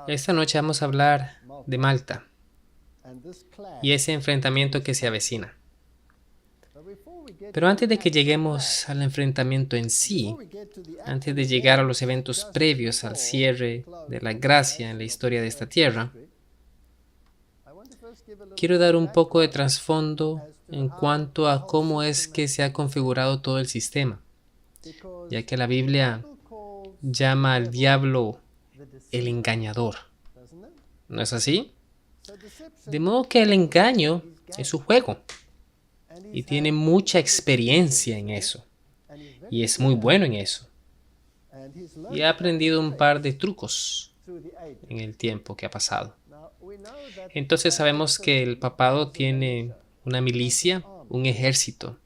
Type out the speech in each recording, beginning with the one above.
Esta noche vamos a hablar de Malta y ese enfrentamiento que se avecina. Pero antes de que lleguemos al enfrentamiento en sí, antes de llegar a los eventos previos al cierre de la gracia en la historia de esta tierra, quiero dar un poco de trasfondo en cuanto a cómo es que se ha configurado todo el sistema, ya que la Biblia llama al diablo el engañador. ¿No es así? De modo que el engaño es su juego y tiene mucha experiencia en eso y es muy bueno en eso. Y ha aprendido un par de trucos en el tiempo que ha pasado. Entonces sabemos que el papado tiene una milicia, un ejército,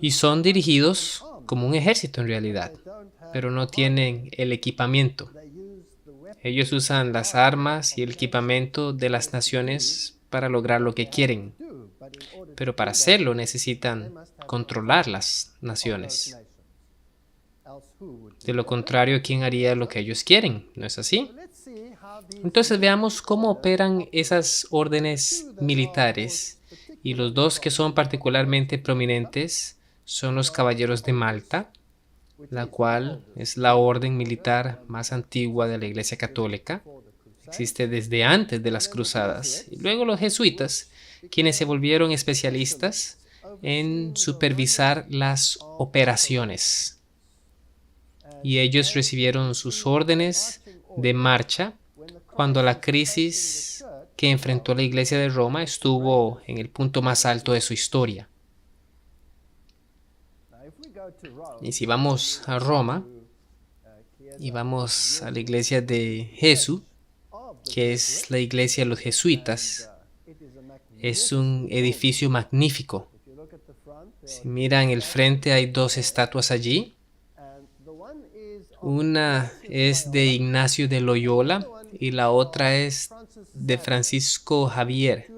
y son dirigidos como un ejército en realidad, pero no tienen el equipamiento. Ellos usan las armas y el equipamiento de las naciones para lograr lo que quieren, pero para hacerlo necesitan controlar las naciones. De lo contrario, ¿quién haría lo que ellos quieren? ¿No es así? Entonces veamos cómo operan esas órdenes militares, y los dos que son particularmente prominentes son los Caballeros de Malta, la cual es la orden militar más antigua de la Iglesia Católica. Existe desde antes de las cruzadas. Y luego los jesuitas, quienes se volvieron especialistas en supervisar las operaciones. Y ellos recibieron sus órdenes de marcha cuando la crisis que enfrentó la Iglesia de Roma estuvo en el punto más alto de su historia. Y si vamos a Roma y vamos a la iglesia de Jesús, que es la iglesia de los jesuitas, es un edificio magnífico. Si miran el frente, hay dos estatuas allí. Una es de Ignacio de Loyola y la otra es de Francisco Javier,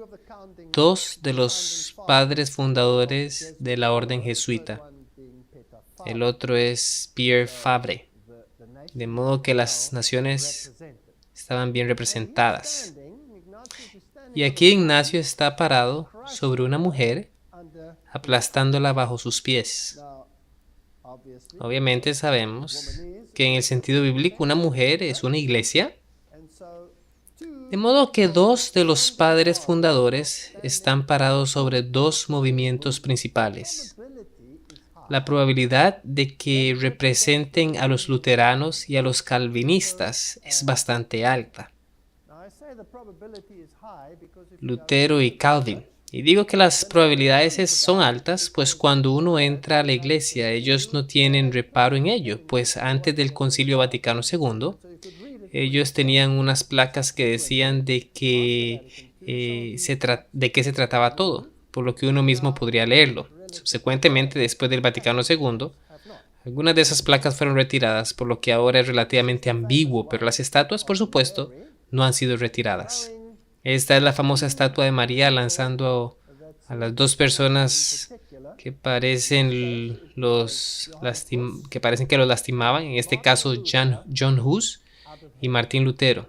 dos de los padres fundadores de la orden jesuita. El otro es Pierre Fabre, de modo que las naciones estaban bien representadas. Y aquí Ignacio está parado sobre una mujer, aplastándola bajo sus pies. Obviamente sabemos que en el sentido bíblico una mujer es una iglesia, de modo que dos de los padres fundadores están parados sobre dos movimientos principales. La probabilidad de que representen a los luteranos y a los calvinistas es bastante alta. Lutero y Calvin. Y digo que las probabilidades son altas, pues cuando uno entra a la iglesia, ellos no tienen reparo en ello, pues antes del Concilio Vaticano II, ellos tenían unas placas que decían de qué se trataba todo, por lo que uno mismo podría leerlo. Subsecuentemente, después del Vaticano II, algunas de esas placas fueron retiradas, por lo que ahora es relativamente ambiguo, pero las estatuas, por supuesto, no han sido retiradas. Esta es la famosa estatua de María lanzando a las dos personas que parecen que los lastimaban, en este caso John Hus y Martín Lutero,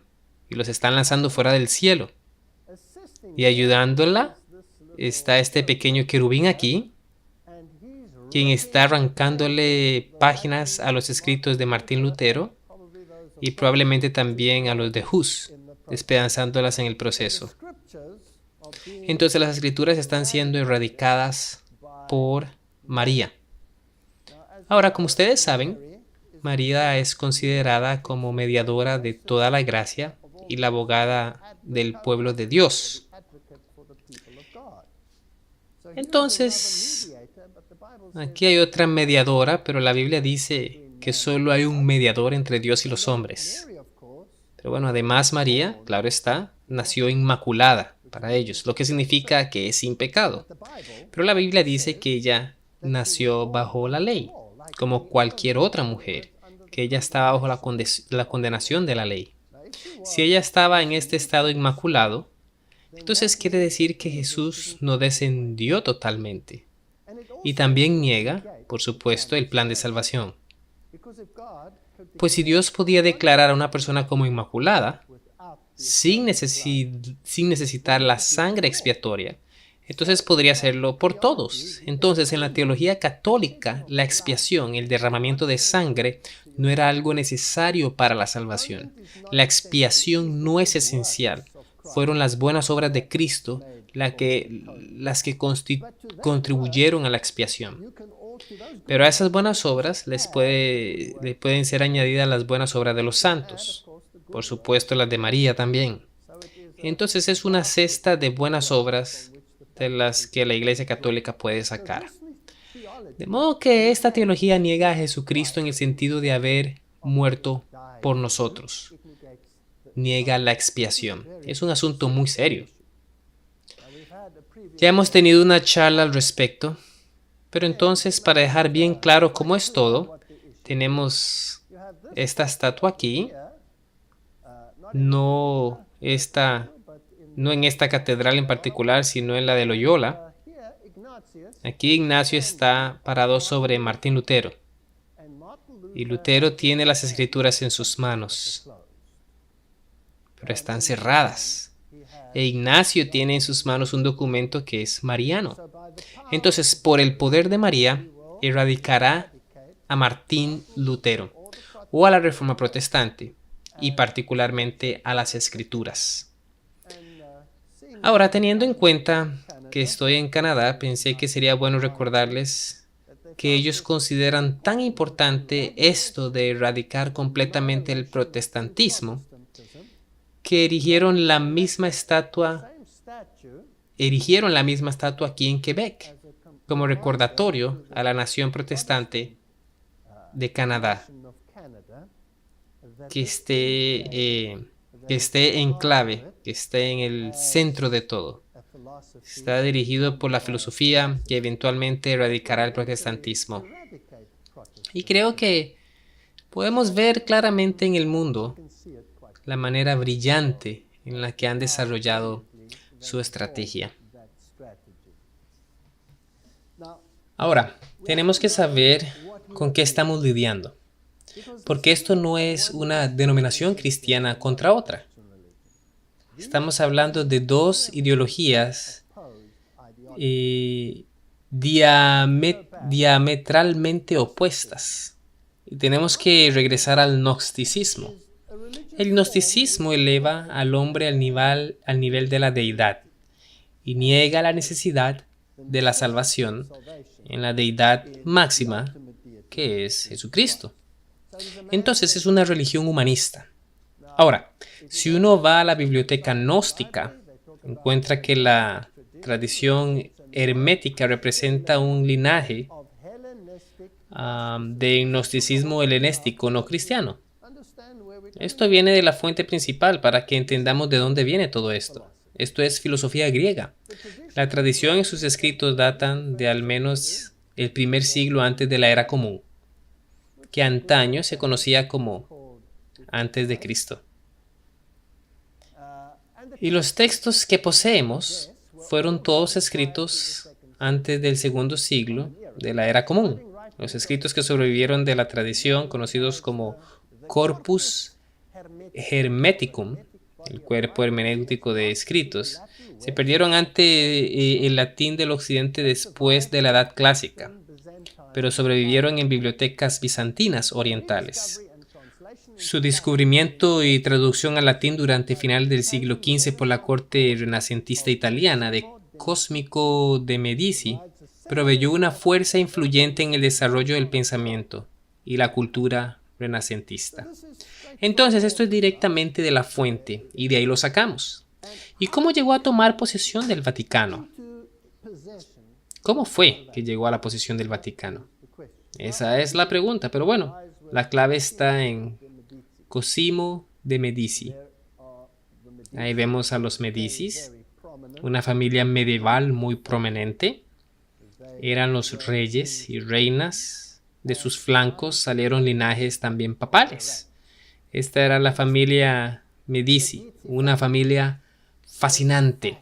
y los están lanzando fuera del cielo. Y ayudándola está este pequeño querubín aquí, quien está arrancándole páginas a los escritos de Martín Lutero y probablemente también a los de Hus, despedazándolas en el proceso. Entonces las escrituras están siendo erradicadas por María. Ahora, como ustedes saben, María es considerada como mediadora de toda la gracia y la abogada del pueblo de Dios. Entonces, aquí hay otra mediadora, pero la Biblia dice que solo hay un mediador entre Dios y los hombres. Pero bueno, además María, claro está, nació inmaculada para ellos, lo que significa que es sin pecado. Pero la Biblia dice que ella nació bajo la ley, como cualquier otra mujer, que ella estaba bajo la condenación de la ley. Si ella estaba en este estado inmaculado, entonces quiere decir que Jesús no descendió totalmente. Y también niega, por supuesto, el plan de salvación. Pues si Dios podía declarar a una persona como inmaculada, sin necesitar la sangre expiatoria, entonces podría hacerlo por todos. Entonces, en la teología católica, la expiación, el derramamiento de sangre, no era algo necesario para la salvación. La expiación no es esencial. Fueron las buenas obras de Cristo las que contribuyeron a la expiación. Pero a esas buenas obras le pueden ser añadidas las buenas obras de los santos. Por supuesto, las de María también. Entonces es una cesta de buenas obras de las que la Iglesia Católica puede sacar. De modo que esta teología niega a Jesucristo en el sentido de haber muerto por nosotros. Niega la expiación. Es un asunto muy serio. Ya hemos tenido una charla al respecto, pero entonces, para dejar bien claro cómo es todo, tenemos esta estatua aquí, no en esta catedral en particular, sino en la de Loyola. Aquí Ignacio está parado sobre Martín Lutero, y Lutero tiene las escrituras en sus manos, pero están cerradas. E Ignacio tiene en sus manos un documento que es mariano. Entonces, por el poder de María, erradicará a Martín Lutero o a la Reforma Protestante, y particularmente a las Escrituras. Ahora, teniendo en cuenta que estoy en Canadá, pensé que sería bueno recordarles que ellos consideran tan importante esto de erradicar completamente el protestantismo, que erigieron la misma estatua aquí en Quebec, como recordatorio a la nación protestante de Canadá, que esté en clave, que esté en el centro de todo. Está dirigido por la filosofía que eventualmente erradicará el protestantismo. Y creo que podemos ver claramente en el mundo la manera brillante en la que han desarrollado su estrategia. Ahora, tenemos que saber con qué estamos lidiando, porque esto no es una denominación cristiana contra otra. Estamos hablando de dos ideologías diametralmente opuestas. Y tenemos que regresar al gnosticismo. El gnosticismo eleva al hombre al nivel de la deidad y niega la necesidad de la salvación en la deidad máxima, que es Jesucristo. Entonces es una religión humanista. Ahora, si uno va a la biblioteca gnóstica, encuentra que la tradición hermética representa un linaje de gnosticismo helenístico no cristiano. Esto viene de la fuente principal para que entendamos de dónde viene todo esto. Esto es filosofía griega. La tradición en sus escritos datan de al menos el primer siglo antes de la era común, que antaño se conocía como antes de Cristo. Y los textos que poseemos fueron todos escritos antes del segundo siglo de la era común. Los escritos que sobrevivieron de la tradición, conocidos como Corpus Hermeticum, el cuerpo hermenéutico de escritos, se perdieron ante el latín del occidente después de la Edad Clásica, pero sobrevivieron en bibliotecas bizantinas orientales. Su descubrimiento y traducción al latín durante finales del siglo XV por la corte renacentista italiana de Cosmico de Medici proveyó una fuerza influyente en el desarrollo del pensamiento y la cultura renacentista. Entonces, esto es directamente de la fuente y de ahí lo sacamos. ¿Y cómo llegó a tomar posesión del Vaticano? ¿Cómo fue que llegó a la posesión del Vaticano? Esa es la pregunta, pero bueno, la clave está en Cosimo de Medici. Ahí vemos a los Medicis, una familia medieval muy prominente. Eran los reyes y reinas. De sus flancos salieron linajes también papales. Esta era la familia Medici, una familia fascinante.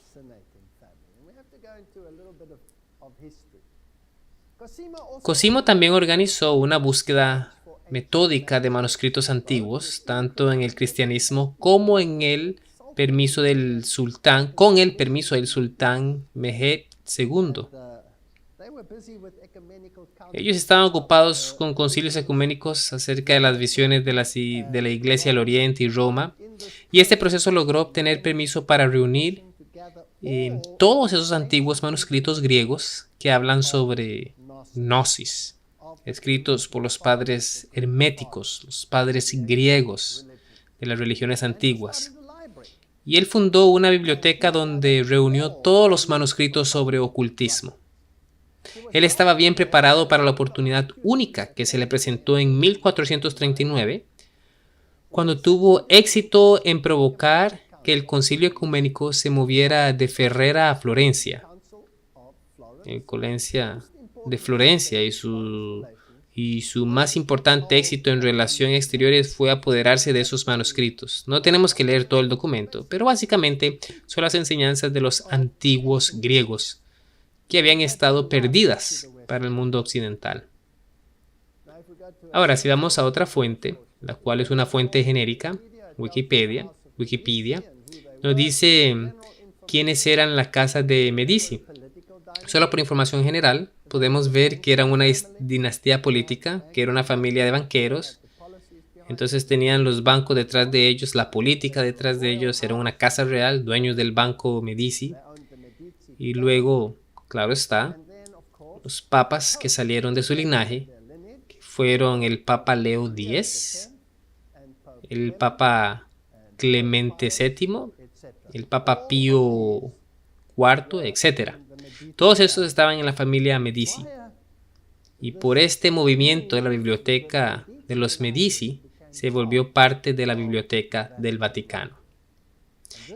Cosimo también organizó una búsqueda metódica de manuscritos antiguos, tanto en el cristianismo como en el permiso del sultán, con el permiso del sultán Mehmed II. Ellos estaban ocupados con concilios ecuménicos acerca de las visiones de la Iglesia del Oriente y Roma, y este proceso logró obtener permiso para reunir todos esos antiguos manuscritos griegos que hablan sobre gnosis, escritos por los padres herméticos, los padres griegos de las religiones antiguas. Y él fundó una biblioteca donde reunió todos los manuscritos sobre ocultismo. Él estaba bien preparado para la oportunidad única que se le presentó en 1439, cuando tuvo éxito en provocar que el concilio ecuménico se moviera de Ferrara a Florencia. En Colencia de Florencia y su más importante éxito en relaciones exteriores fue apoderarse de esos manuscritos. No tenemos que leer todo el documento, pero básicamente son las enseñanzas de los antiguos griegos que habían estado perdidas para el mundo occidental. Ahora, si vamos a otra fuente, la cual es una fuente genérica, Wikipedia, nos dice quiénes eran la casa de Medici. Solo por información general, podemos ver que era una dinastía política, que era una familia de banqueros. Entonces tenían los bancos detrás de ellos, la política detrás de ellos, era una casa real, dueños del banco Medici. Y luego, claro está, los papas que salieron de su linaje, que fueron el Papa Leo X, el Papa Clemente VII, el Papa Pío IV, etc. Todos estos estaban en la familia Medici. Y por este movimiento de la biblioteca de los Medici se volvió parte de la biblioteca del Vaticano.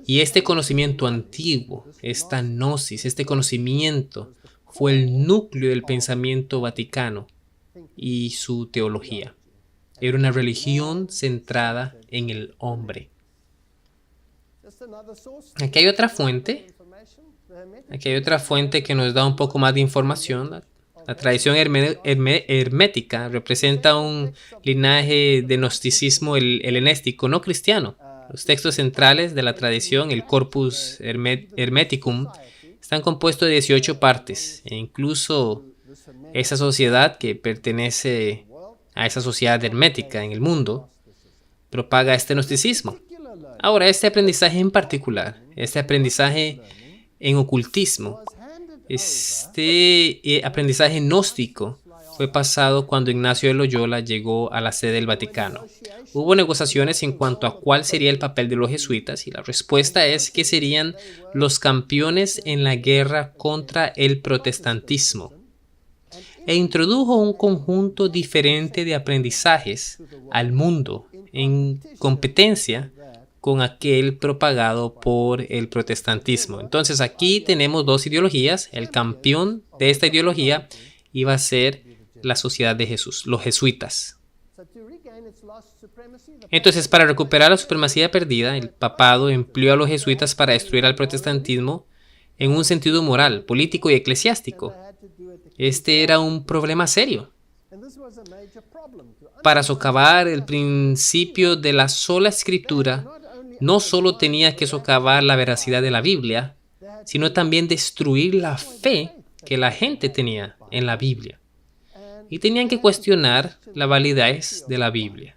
Y este conocimiento antiguo, esta gnosis, este conocimiento fue el núcleo del pensamiento vaticano y su teología. Era una religión centrada en el hombre. Aquí hay otra fuente. Que nos da un poco más de información. La tradición hermética representa un linaje de gnosticismo helenístico no cristiano. Los textos centrales de la tradición, el Corpus Hermeticum, están compuestos de 18 partes. E incluso esa sociedad que pertenece a esa sociedad hermética en el mundo propaga este gnosticismo. Ahora, este aprendizaje en particular, este aprendizaje en ocultismo, este aprendizaje gnóstico fue pasado cuando Ignacio de Loyola llegó a la sede del Vaticano. Hubo negociaciones en cuanto a cuál sería el papel de los jesuitas y la respuesta es que serían los campeones en la guerra contra el protestantismo. E introdujo un conjunto diferente de aprendizajes al mundo en competencia con aquel propagado por el protestantismo. Entonces aquí tenemos dos ideologías. El campeón de esta ideología iba a ser la Sociedad de Jesús, los jesuitas. Entonces, para recuperar la supremacía perdida, el papado empleó a los jesuitas para destruir al protestantismo en un sentido moral, político y eclesiástico. Este era un problema serio. Para socavar el principio de la sola escritura, no solo tenía que socavar la veracidad de la Biblia, sino también destruir la fe que la gente tenía en la Biblia. Y tenían que cuestionar la validez de la Biblia.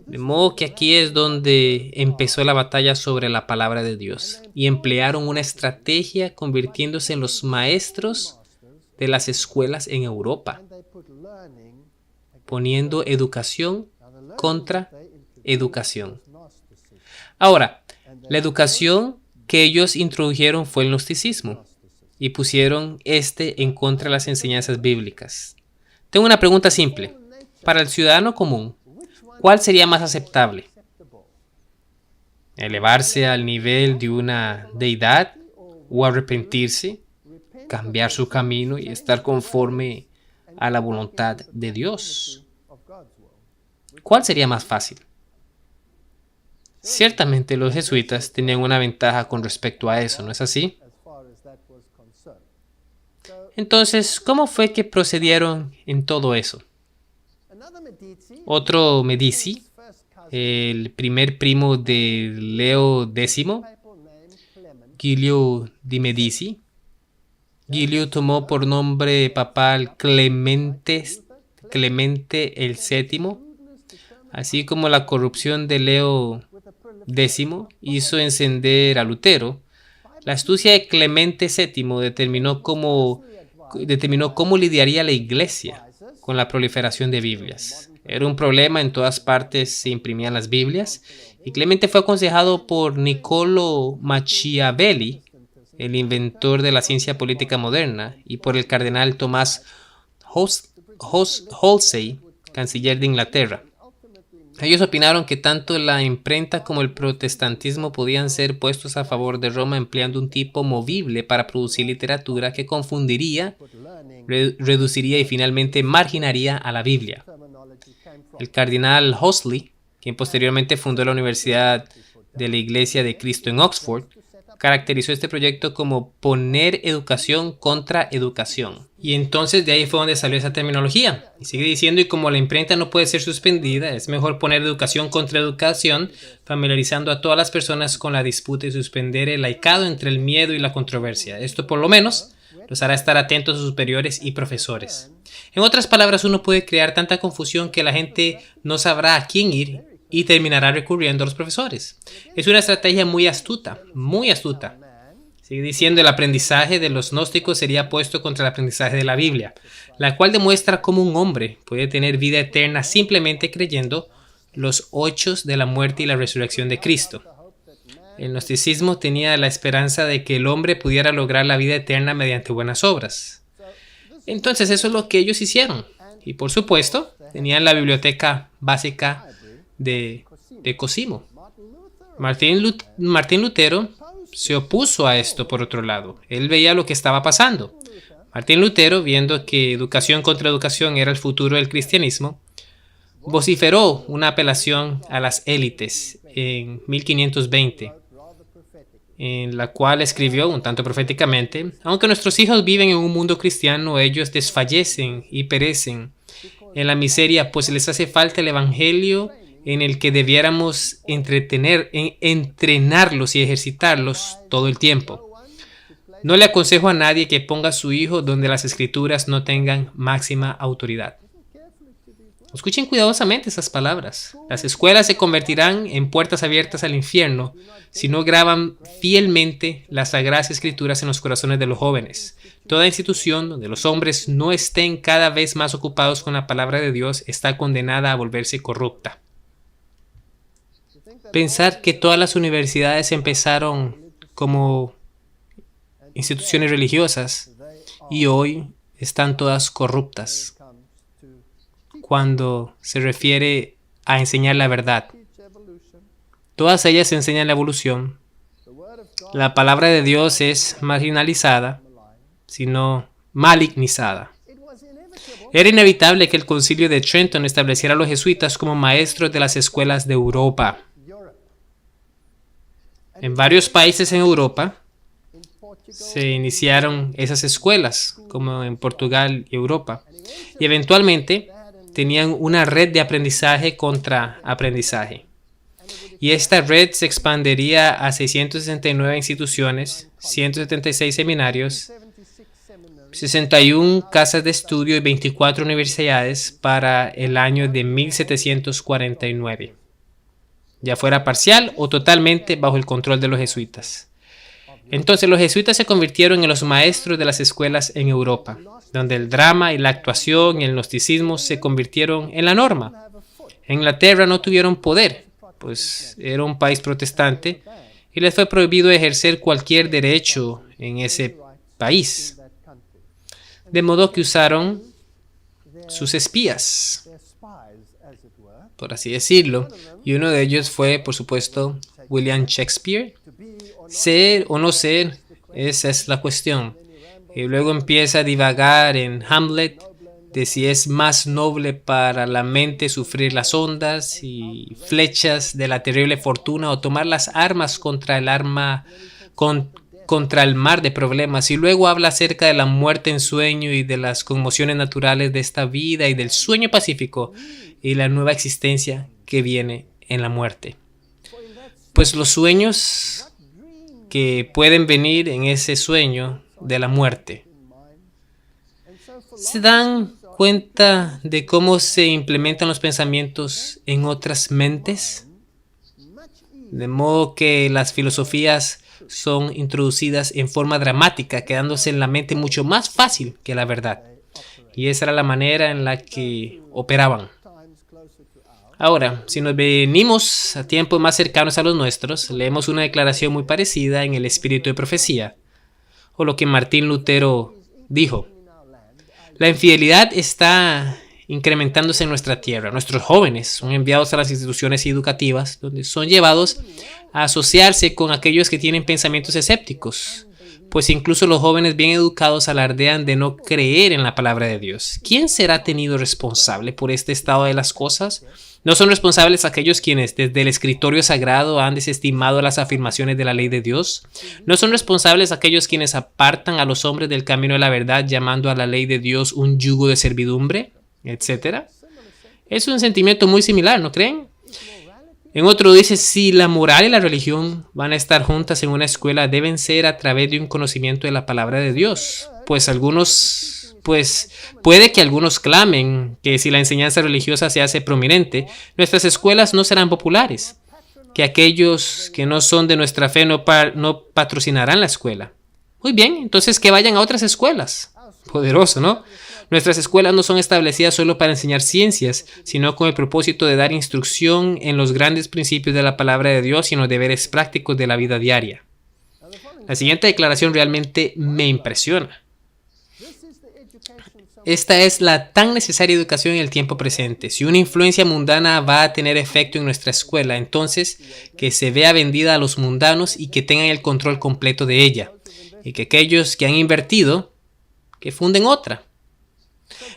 De modo que aquí es donde empezó la batalla sobre la palabra de Dios. Y emplearon una estrategia convirtiéndose en los maestros de las escuelas en Europa, poniendo educación contra educación. Ahora, la educación que ellos introdujeron fue el gnosticismo y pusieron en contra de las enseñanzas bíblicas. Tengo una pregunta simple. Para el ciudadano común, ¿cuál sería más aceptable? ¿Elevarse al nivel de una deidad o arrepentirse, cambiar su camino y estar conforme a la voluntad de Dios? ¿Cuál sería más fácil? Ciertamente los jesuitas tenían una ventaja con respecto a eso, ¿no es así? Entonces, ¿cómo fue que procedieron en todo eso? Otro Medici, el primer primo de Leo X, Giulio di Medici. Giulio tomó por nombre papal Clemente el VII, así como la corrupción de Leo X hizo encender a Lutero. La astucia de Clemente VII determinó cómo lidiaría la Iglesia con la proliferación de Biblias. Era un problema, en todas partes se imprimían las Biblias, y Clemente fue aconsejado por Niccolo Machiavelli, el inventor de la ciencia política moderna, y por el cardenal Tomás Wolsey, canciller de Inglaterra. Ellos opinaron que tanto la imprenta como el protestantismo podían ser puestos a favor de Roma empleando un tipo movible para producir literatura que confundiría, reduciría y finalmente marginaría a la Biblia. El cardenal Wolsey, quien posteriormente fundó la Universidad de la Iglesia de Cristo en Oxford, caracterizó este proyecto como poner educación contra educación. Y entonces de ahí fue donde salió esa terminología. Y sigue diciendo, y como la imprenta no puede ser suspendida, es mejor poner educación contra educación, familiarizando a todas las personas con la disputa y suspender el laicado entre el miedo y la controversia. Esto por lo menos los hará estar atentos a sus superiores y profesores. En otras palabras, uno puede crear tanta confusión que la gente no sabrá a quién ir y terminará recurriendo a los profesores. Es una estrategia muy astuta, muy astuta. Sigue diciendo, el aprendizaje de los gnósticos sería puesto contra el aprendizaje de la Biblia, la cual demuestra cómo un hombre puede tener vida eterna simplemente creyendo los hechos de la muerte y la resurrección de Cristo. El gnosticismo tenía la esperanza de que el hombre pudiera lograr la vida eterna mediante buenas obras. Entonces eso es lo que ellos hicieron. Y por supuesto, tenían la biblioteca básica de Cosimo. Martín Lutero se opuso a esto por otro lado. Él veía lo que estaba pasando. Martín Lutero, viendo que educación contra educación era el futuro del cristianismo, vociferó una apelación a las élites en 1520, en la cual escribió un tanto proféticamente: aunque nuestros hijos viven en un mundo cristiano, ellos desfallecen y perecen en la miseria, pues les hace falta el evangelio en el que debiéramos entrenarlos y ejercitarlos todo el tiempo. No le aconsejo a nadie que ponga a su hijo donde las escrituras no tengan máxima autoridad. Escuchen cuidadosamente esas palabras. Las escuelas se convertirán en puertas abiertas al infierno si no graban fielmente las sagradas escrituras en los corazones de los jóvenes. Toda institución donde los hombres no estén cada vez más ocupados con la palabra de Dios está condenada a volverse corrupta. Pensar que todas las universidades empezaron como instituciones religiosas y hoy están todas corruptas cuando se refiere a enseñar la verdad. Todas ellas enseñan la evolución. La palabra de Dios es marginalizada, sino malignizada. Era inevitable que el Concilio de Trenton estableciera a los jesuitas como maestros de las escuelas de Europa. En varios países en Europa se iniciaron esas escuelas, como en Portugal y Europa, y eventualmente tenían una red de aprendizaje contra aprendizaje. Y esta red se expandería a 669 instituciones, 176 seminarios, 61 casas de estudio y 24 universidades para el año de 1749. Ya fuera parcial o totalmente bajo el control de los jesuitas. Entonces los jesuitas se convirtieron en los maestros de las escuelas en Europa, donde el drama y la actuación y el gnosticismo se convirtieron en la norma. En Inglaterra no tuvieron poder, pues era un país protestante y les fue prohibido ejercer cualquier derecho en ese país. De modo que usaron sus espías, por así decirlo, y uno de ellos fue, por supuesto, William Shakespeare. Ser o no ser, esa es la cuestión. Y luego empieza a divagar en Hamlet de si es más noble para la mente sufrir las ondas y flechas de la terrible fortuna o tomar las armas contra contra el mar de problemas y luego habla acerca de la muerte en sueño y de las conmociones naturales de esta vida y del sueño pacífico y la nueva existencia que viene en la muerte. Pues los sueños que pueden venir en ese sueño de la muerte se dan cuenta de cómo se implementan los pensamientos en otras mentes, de modo que las filosofías son introducidas en forma dramática, quedándose en la mente mucho más fácil que la verdad. Y esa era la manera en la que operaban. Ahora, si nos venimos a tiempos más cercanos a los nuestros, leemos una declaración muy parecida en el espíritu de profecía, o lo que Martín Lutero dijo. La infidelidad está incrementándose en nuestra tierra. Nuestros jóvenes son enviados a las instituciones educativas, donde son llevados a asociarse con aquellos que tienen pensamientos escépticos, pues incluso los jóvenes bien educados alardean de no creer en la palabra de Dios. ¿Quién será tenido responsable por este estado de las cosas? ¿No son responsables aquellos quienes desde el escritorio sagrado han desestimado las afirmaciones de la ley de Dios? ¿No son responsables aquellos quienes apartan a los hombres del camino de la verdad, llamando a la ley de Dios un yugo de servidumbre, etcétera? Es un sentimiento muy similar, ¿no creen? En otro dice, si la moral y la religión van a estar juntas en una escuela, deben ser a través de un conocimiento de la palabra de Dios. Pues puede que algunos clamen que si la enseñanza religiosa se hace prominente, nuestras escuelas no serán populares, que aquellos que no son de nuestra fe no patrocinarán la escuela. Muy bien, entonces que vayan a otras escuelas. Poderoso, ¿no? Nuestras escuelas no son establecidas solo para enseñar ciencias, sino con el propósito de dar instrucción en los grandes principios de la palabra de Dios y en los deberes prácticos de la vida diaria. La siguiente declaración realmente me impresiona. Esta es la tan necesaria educación en el tiempo presente. Si una influencia mundana va a tener efecto en nuestra escuela, entonces que se vea vendida a los mundanos y que tengan el control completo de ella. Y que aquellos que han invertido, que funden otra.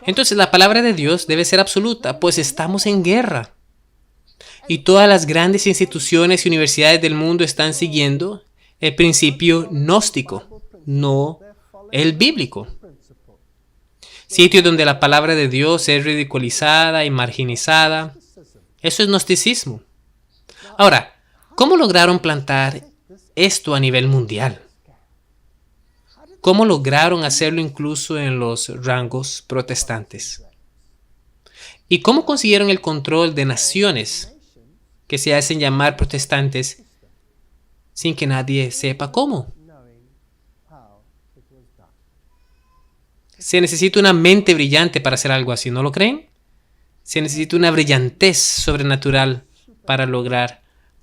Entonces la palabra de Dios debe ser absoluta, pues estamos en guerra. Y todas las grandes instituciones y universidades del mundo están siguiendo el principio gnóstico, no el bíblico. Sitios donde la palabra de Dios es ridiculizada y marginizada. Eso es gnosticismo. Ahora, ¿cómo lograron plantar esto a nivel mundial? ¿Cómo lograron hacerlo incluso en los rangos protestantes? ¿Y cómo consiguieron el control de naciones que se hacen llamar protestantes sin que nadie sepa cómo? Se necesita una mente brillante para hacer algo así, ¿no lo creen? Se necesita una brillantez sobrenatural para lograr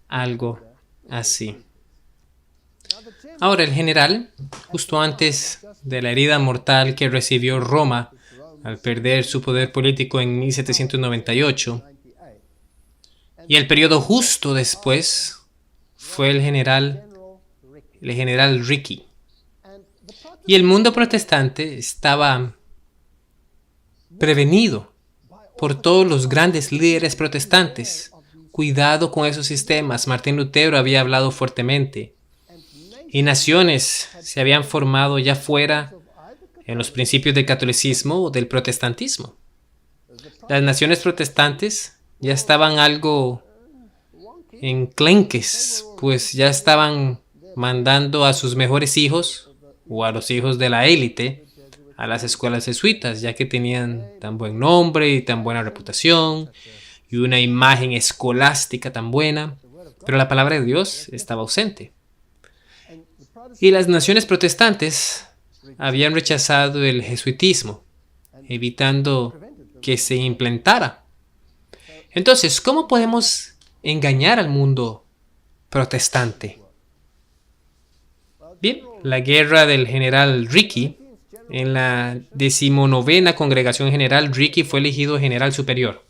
algo así. Ahora, el general, justo antes de la herida mortal que recibió Roma al perder su poder político en 1798, y el periodo justo después fue el general Ricky. Y el mundo protestante estaba prevenido por todos los grandes líderes protestantes. Cuidado con esos sistemas. Martín Lutero había hablado fuertemente. Y naciones se habían formado ya fuera en los principios del catolicismo o del protestantismo. Las naciones protestantes ya estaban algo enclenques, pues ya estaban mandando a sus mejores hijos o a los hijos de la élite a las escuelas jesuitas, ya que tenían tan buen nombre y tan buena reputación y una imagen escolástica tan buena, pero la palabra de Dios estaba ausente. Y las naciones protestantes habían rechazado el jesuitismo, evitando que se implantara. Entonces, ¿cómo podemos engañar al mundo protestante? Bien, la guerra del general Ricky. En la 19ª Congregación General, Ricky fue elegido general superior.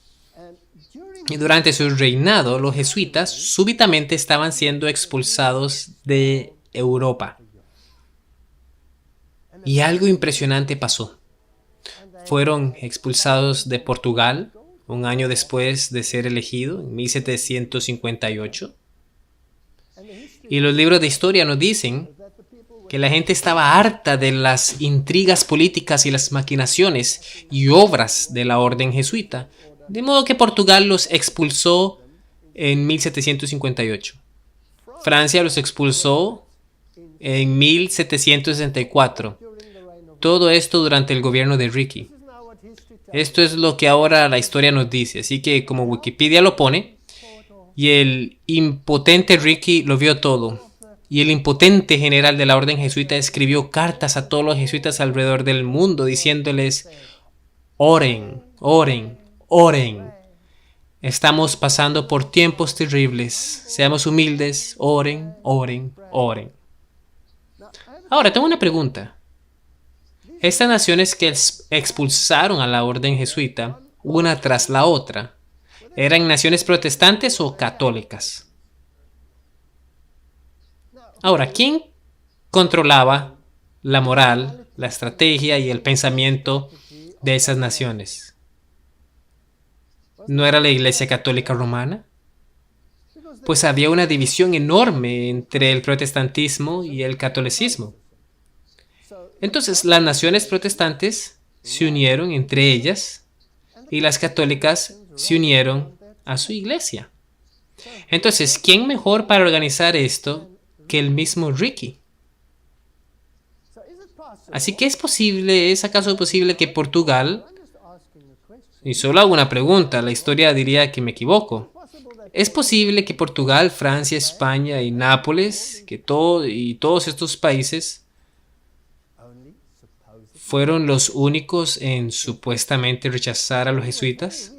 Y durante su reinado, los jesuitas súbitamente estaban siendo expulsados de Europa. Y algo impresionante pasó. Fueron expulsados de Portugal un año después de ser elegido, en 1758. Y los libros de historia nos dicen que la gente estaba harta de las intrigas políticas y las maquinaciones y obras de la orden jesuita, de modo que Portugal los expulsó en 1758. Francia los expulsó en 1764. Todo esto durante el gobierno de Ricky. Esto es lo que ahora la historia nos dice, así que como Wikipedia lo pone, y el impotente Ricky lo vio todo. Y el impotente general de la orden jesuita escribió cartas a todos los jesuitas alrededor del mundo diciéndoles: oren, oren, oren. Estamos pasando por tiempos terribles. Seamos humildes. Oren, oren, oren. Ahora, tengo una pregunta. Estas naciones que expulsaron a la orden jesuita, una tras la otra, ¿eran naciones protestantes o católicas? Ahora, ¿quién controlaba la moral, la estrategia y el pensamiento de esas naciones? ¿No era la Iglesia Católica Romana? Pues había una división enorme entre el protestantismo y el catolicismo. Entonces, las naciones protestantes se unieron entre ellas y las católicas se unieron a su iglesia. Entonces, ¿quién mejor para organizar esto que el mismo Ricky? Así que ¿es acaso posible que Portugal, y solo hago una pregunta, la historia diría que me equivoco, ¿es posible que Portugal, Francia, España y Nápoles, todos estos países fueron los únicos en supuestamente rechazar a los jesuitas?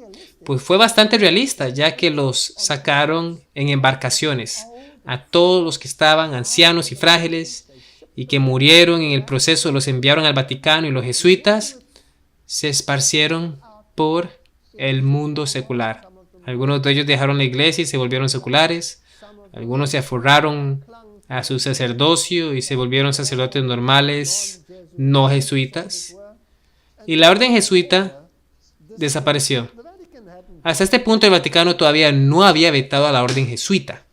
Pues fue bastante realista, ya que los sacaron en embarcaciones, a todos los que estaban ancianos y frágiles y que murieron en el proceso, los enviaron al Vaticano, y los jesuitas se esparcieron por el mundo secular. Algunos de ellos dejaron la iglesia y se volvieron seculares, algunos se aferraron a su sacerdocio y se volvieron sacerdotes normales, no jesuitas, y la orden jesuita desapareció. Hasta este punto el Vaticano todavía no había vetado a la orden jesuita.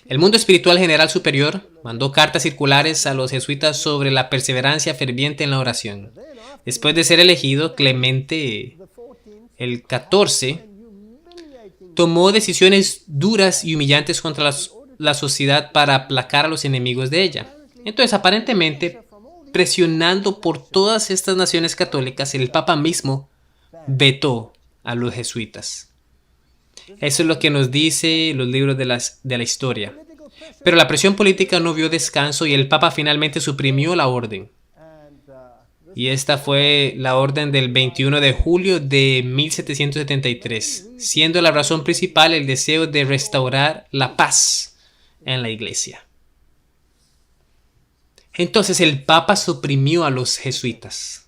El mundo espiritual general superior mandó cartas circulares a los jesuitas sobre la perseverancia ferviente en la oración. Después de ser elegido, Clemente el XIV tomó decisiones duras y humillantes contra la sociedad para aplacar a los enemigos de ella. Entonces, aparentemente, presionando por todas estas naciones católicas, el Papa mismo vetó a los jesuitas. Eso es lo que nos dice los libros de la historia. Pero la presión política no vio descanso y el Papa finalmente suprimió la orden. Y esta fue la orden del 21 de julio de 1773, siendo la razón principal el deseo de restaurar la paz en la iglesia. Entonces el Papa suprimió a los jesuitas.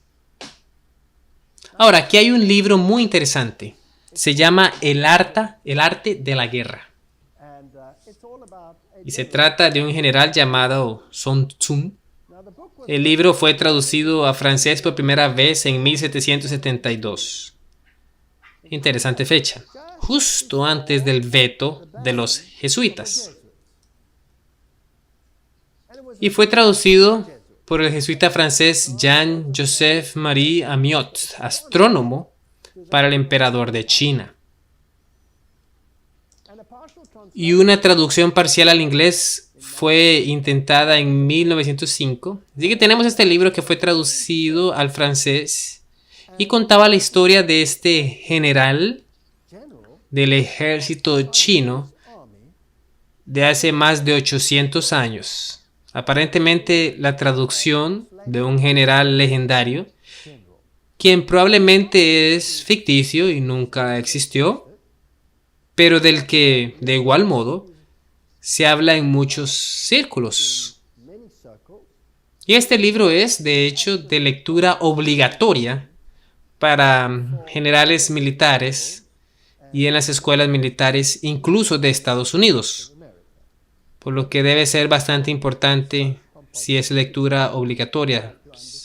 Ahora, aquí hay un libro muy interesante. Se llama El arte de la guerra. Y se trata de un general llamado Sun Tzu. El libro fue traducido a francés por primera vez en 1772. Interesante fecha, justo antes del veto de los jesuitas. Y fue traducido por el jesuita francés Jean-Joseph Marie Amiot, astrónomo para el emperador de China. Y una traducción parcial al inglés fue intentada en 1905. Así que tenemos este libro que fue traducido al francés y contaba la historia de este general del ejército chino de hace más de 800 años. Aparentemente la traducción de un general legendario, quien probablemente es ficticio y nunca existió, pero del que, de igual modo, se habla en muchos círculos. Y este libro es, de hecho, de lectura obligatoria para generales militares y en las escuelas militares, incluso de Estados Unidos. Por lo que debe ser bastante importante si es lectura obligatoria.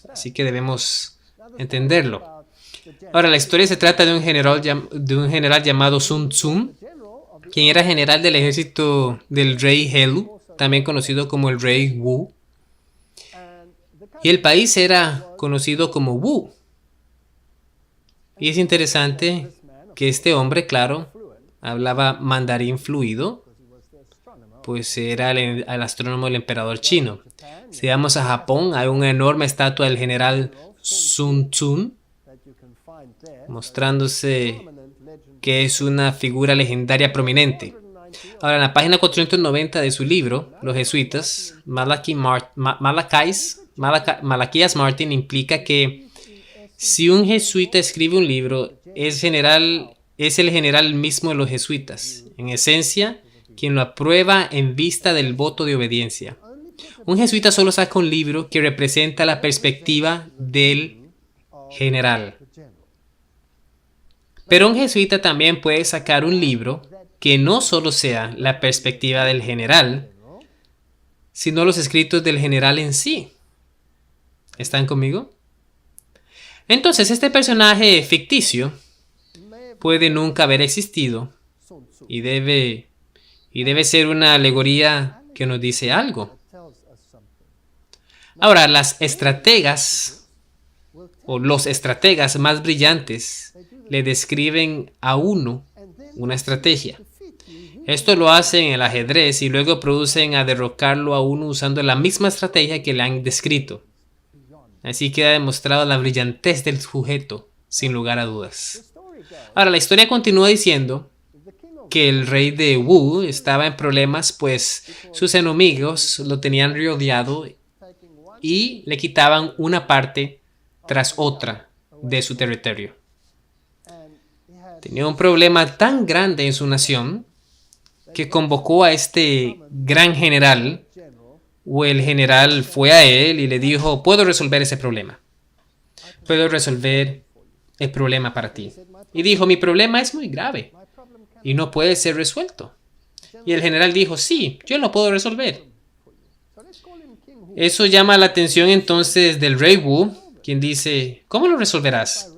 Así que debemos entenderlo. Ahora, la historia se trata de un general llamado Sun Tzu, quien era general del ejército del rey Helu, también conocido como el rey Wu. Y el país era conocido como Wu. Y es interesante que este hombre, claro, hablaba mandarín fluido, pues era el astrónomo del emperador chino. Si vamos a Japón, hay una enorme estatua del general Sun Tsun, mostrándose que es una figura legendaria prominente. Ahora, en la página 490 de su libro, Los Jesuitas, Malaquías Martin implica que si un jesuita escribe un libro, es el general mismo de los jesuitas, en esencia, quien lo aprueba en vista del voto de obediencia. Un jesuita solo saca un libro que representa la perspectiva del general. Pero un jesuita también puede sacar un libro que no solo sea la perspectiva del general, sino los escritos del general en sí. ¿Están conmigo? Entonces, este personaje ficticio puede nunca haber existido y debe ser una alegoría que nos dice algo. Ahora, las estrategas o los estrategas más brillantes le describen a uno una estrategia. Esto lo hacen en el ajedrez y luego producen a derrocarlo a uno usando la misma estrategia que le han descrito. Así queda demostrada la brillantez del sujeto, sin lugar a dudas. Ahora, la historia continúa diciendo que el rey de Wu estaba en problemas, pues sus enemigos lo tenían rodeado y le quitaban una parte tras otra de su territorio. Tenía un problema tan grande en su nación que convocó a este gran general, o el general fue a él y le dijo: puedo resolver ese problema. Puedo resolver el problema para ti. Y dijo: mi problema es muy grave y no puede ser resuelto. Y el general dijo: sí, yo lo puedo resolver. Eso llama la atención entonces del rey Wu, quien dice: ¿cómo lo resolverás?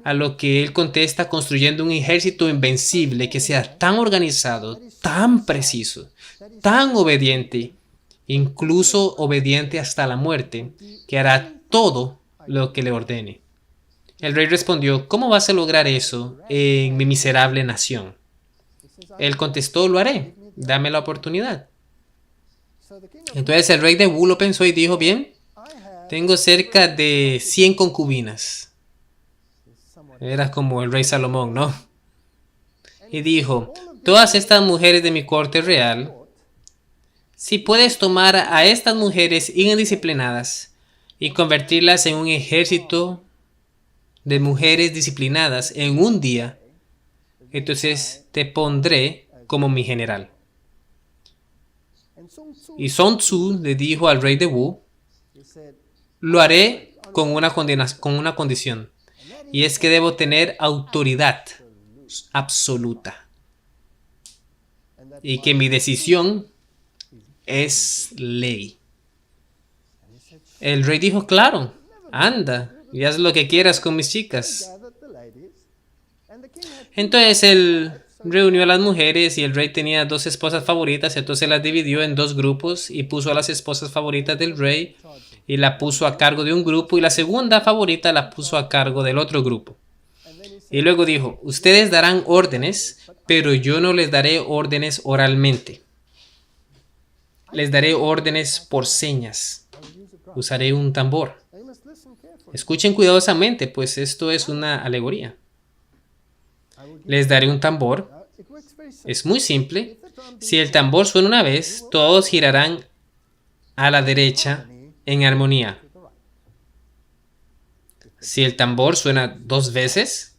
A lo que él contesta construyendo un ejército invencible que sea tan organizado, tan preciso, tan obediente, incluso obediente hasta la muerte, que hará todo lo que le ordene. El rey respondió: ¿cómo vas a lograr eso en mi miserable nación? Él contestó: lo haré, dame la oportunidad. Entonces el rey de Wu lo pensó y dijo: bien, tengo cerca de 100 concubinas. Era como el rey Salomón, ¿no? Y dijo: todas estas mujeres de mi corte real, si puedes tomar a estas mujeres indisciplinadas y convertirlas en un ejército de mujeres disciplinadas en un día, entonces te pondré como mi general. Y Sun Tzu le dijo al rey de Wu: lo haré con una condición, y es que debo tener autoridad absoluta y que mi decisión es ley. El rey dijo: claro, anda y haz lo que quieras con mis chicas. Entonces él reunió a las mujeres y el rey tenía 2 esposas favoritas, entonces las dividió en 2 grupos y puso a las esposas favoritas del rey y la puso a cargo de un grupo y la segunda favorita la puso a cargo del otro grupo. Y luego dijo: ustedes darán órdenes, pero yo no les daré órdenes oralmente. Les daré órdenes por señas. Usaré un tambor. Escuchen cuidadosamente, pues esto es una alegoría. Les daré un tambor. Es muy simple. Si el tambor suena una vez, todos girarán a la derecha en armonía. Si el tambor suena 2 veces,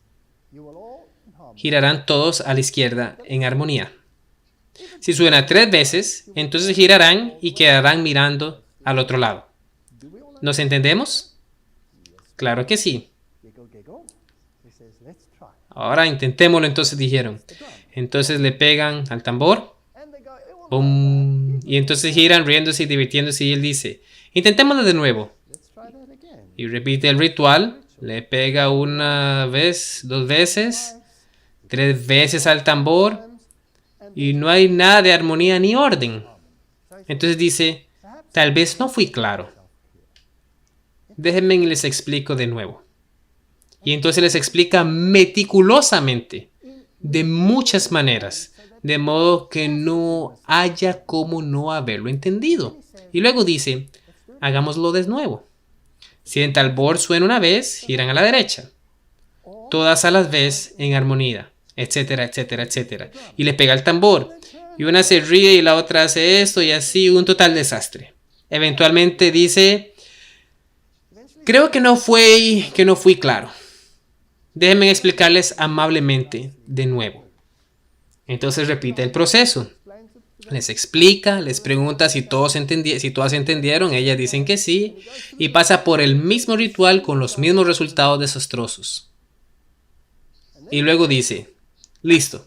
girarán todos a la izquierda en armonía. Si suena 3 veces, entonces girarán y quedarán mirando al otro lado. ¿Nos entendemos? Claro que sí. Ahora intentémoslo, entonces dijeron. Entonces le pegan al tambor. ¡Bum! Y entonces giran riéndose y divirtiéndose y él dice: intentémoslo de nuevo. Y repite el ritual. Le pega 1 vez, 2 veces, 3 veces al tambor. Y no hay nada de armonía ni orden. Entonces dice: tal vez no fui claro. Déjenme y les explico de nuevo. Y entonces les explica meticulosamente, de muchas maneras, de modo que no haya cómo no haberlo entendido. Y luego dice, hagámoslo de nuevo. Si el tambor suena una vez, giran a la derecha. Todas a la vez en armonía, etcétera, etcétera, etcétera. Y le pega el tambor. Y una se ríe y la otra hace esto y así, un total desastre. Eventualmente dice, creo que no fui claro. Déjenme explicarles amablemente de nuevo. Entonces repite el proceso. Les explica, les pregunta si todas entendieron, ellas dicen que sí, y pasa por el mismo ritual con los mismos resultados desastrosos. Y luego dice, listo,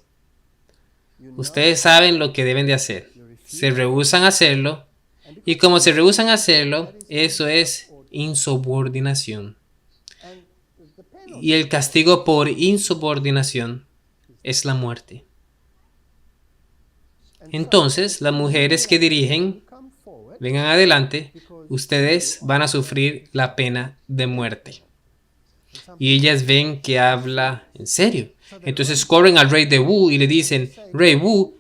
ustedes saben lo que deben de hacer. Se rehúsan a hacerlo, y como se rehúsan a hacerlo, eso es insubordinación. Y el castigo por insubordinación es la muerte. Entonces, las mujeres que dirigen, vengan adelante, ustedes van a sufrir la pena de muerte. Y ellas ven que habla en serio. Entonces corren al rey de Wu y le dicen, Rey Wu,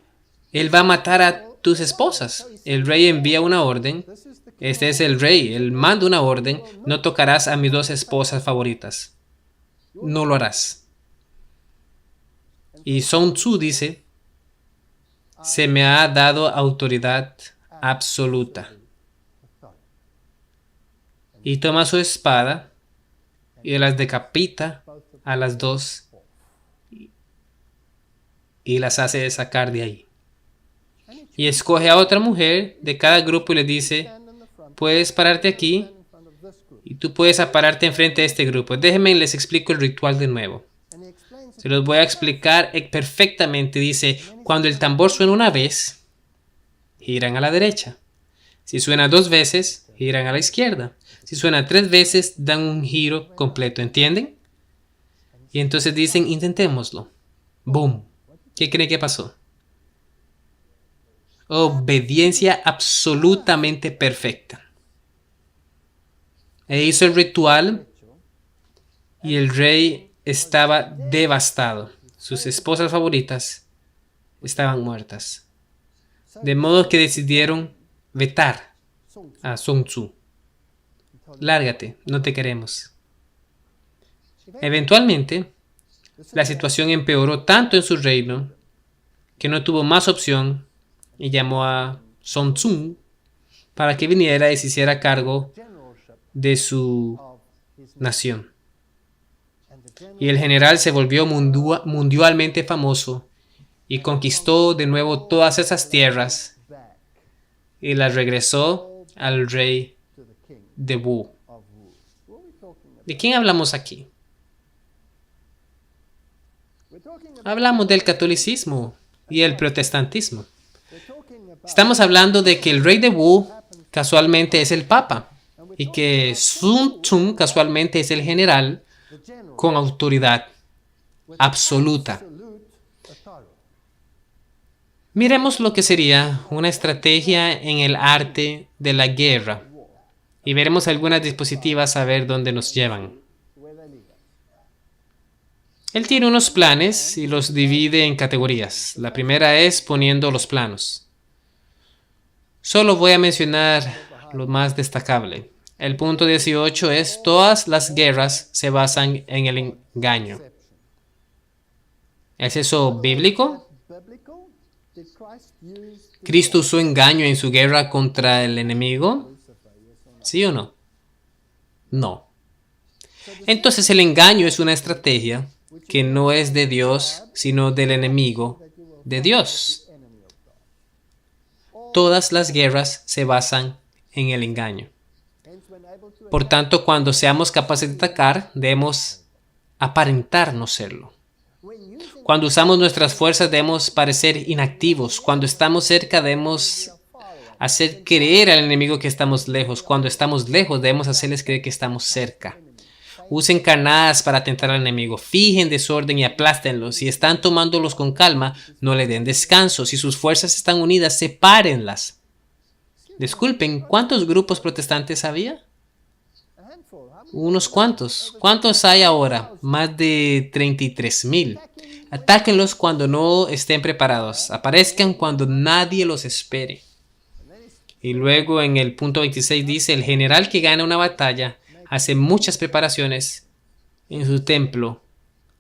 él va a matar a tus esposas. El rey envía una orden. Este es el rey, él manda una orden, no tocarás a mis 2 esposas favoritas. No lo harás. Y Sun Tzu dice, se me ha dado autoridad absoluta. Y toma su espada y las decapita a las 2 y las hace sacar de ahí. Y escoge a otra mujer de cada grupo y le dice, puedes pararte aquí y tú puedes pararte enfrente de este grupo. Déjenme y les explico el ritual de nuevo. Se los voy a explicar perfectamente. Dice, cuando el tambor suena una vez, giran a la derecha. Si suena 2 veces, giran a la izquierda. Si suena 3 veces, dan un giro completo. ¿Entienden? Y entonces dicen, intentémoslo. ¡Boom! ¿Qué creen que pasó? Obediencia absolutamente perfecta. E hizo el ritual y el rey estaba devastado. Sus esposas favoritas estaban muertas. De modo que decidieron vetar a Sun Tzu. Lárgate, no te queremos. Eventualmente, la situación empeoró tanto en su reino que no tuvo más opción y llamó a Sun Tzu para que viniera y se hiciera cargo de su nación. Y el general se volvió mundialmente famoso y conquistó de nuevo todas esas tierras y las regresó al rey de Wu. ¿De quién hablamos aquí? Hablamos del catolicismo y el protestantismo. Estamos hablando de que el rey de Wu casualmente es el papa y que Sun Tzu casualmente es el general con autoridad absoluta. Miremos lo que sería una estrategia en el arte de la guerra y veremos algunas diapositivas a ver dónde nos llevan. Él tiene unos planes y los divide en categorías. La primera es poniendo los planos. Solo voy a mencionar lo más destacable. El punto 18 es: todas las guerras se basan en el engaño. ¿Es eso bíblico? ¿Cristo usó engaño en su guerra contra el enemigo? ¿Sí o no? No. Entonces el engaño es una estrategia que no es de Dios, sino del enemigo de Dios. Todas las guerras se basan en el engaño. Por tanto, cuando seamos capaces de atacar, debemos aparentar no serlo. Cuando usamos nuestras fuerzas, debemos parecer inactivos. Cuando estamos cerca, debemos hacer creer al enemigo que estamos lejos. Cuando estamos lejos, debemos hacerles creer que estamos cerca. Usen carnadas para atentar al enemigo. Fijen desorden y aplástenlos. Si están tomándolos con calma, no le den descanso. Si sus fuerzas están unidas, sepárenlas. Disculpen, ¿cuántos grupos protestantes había? Unos cuantos. ¿Cuántos hay ahora? Más de 33,000. Atáquenlos cuando no estén preparados. Aparezcan cuando nadie los espere. Y luego en el punto 26 dice, el general que gana una batalla hace muchas preparaciones en su templo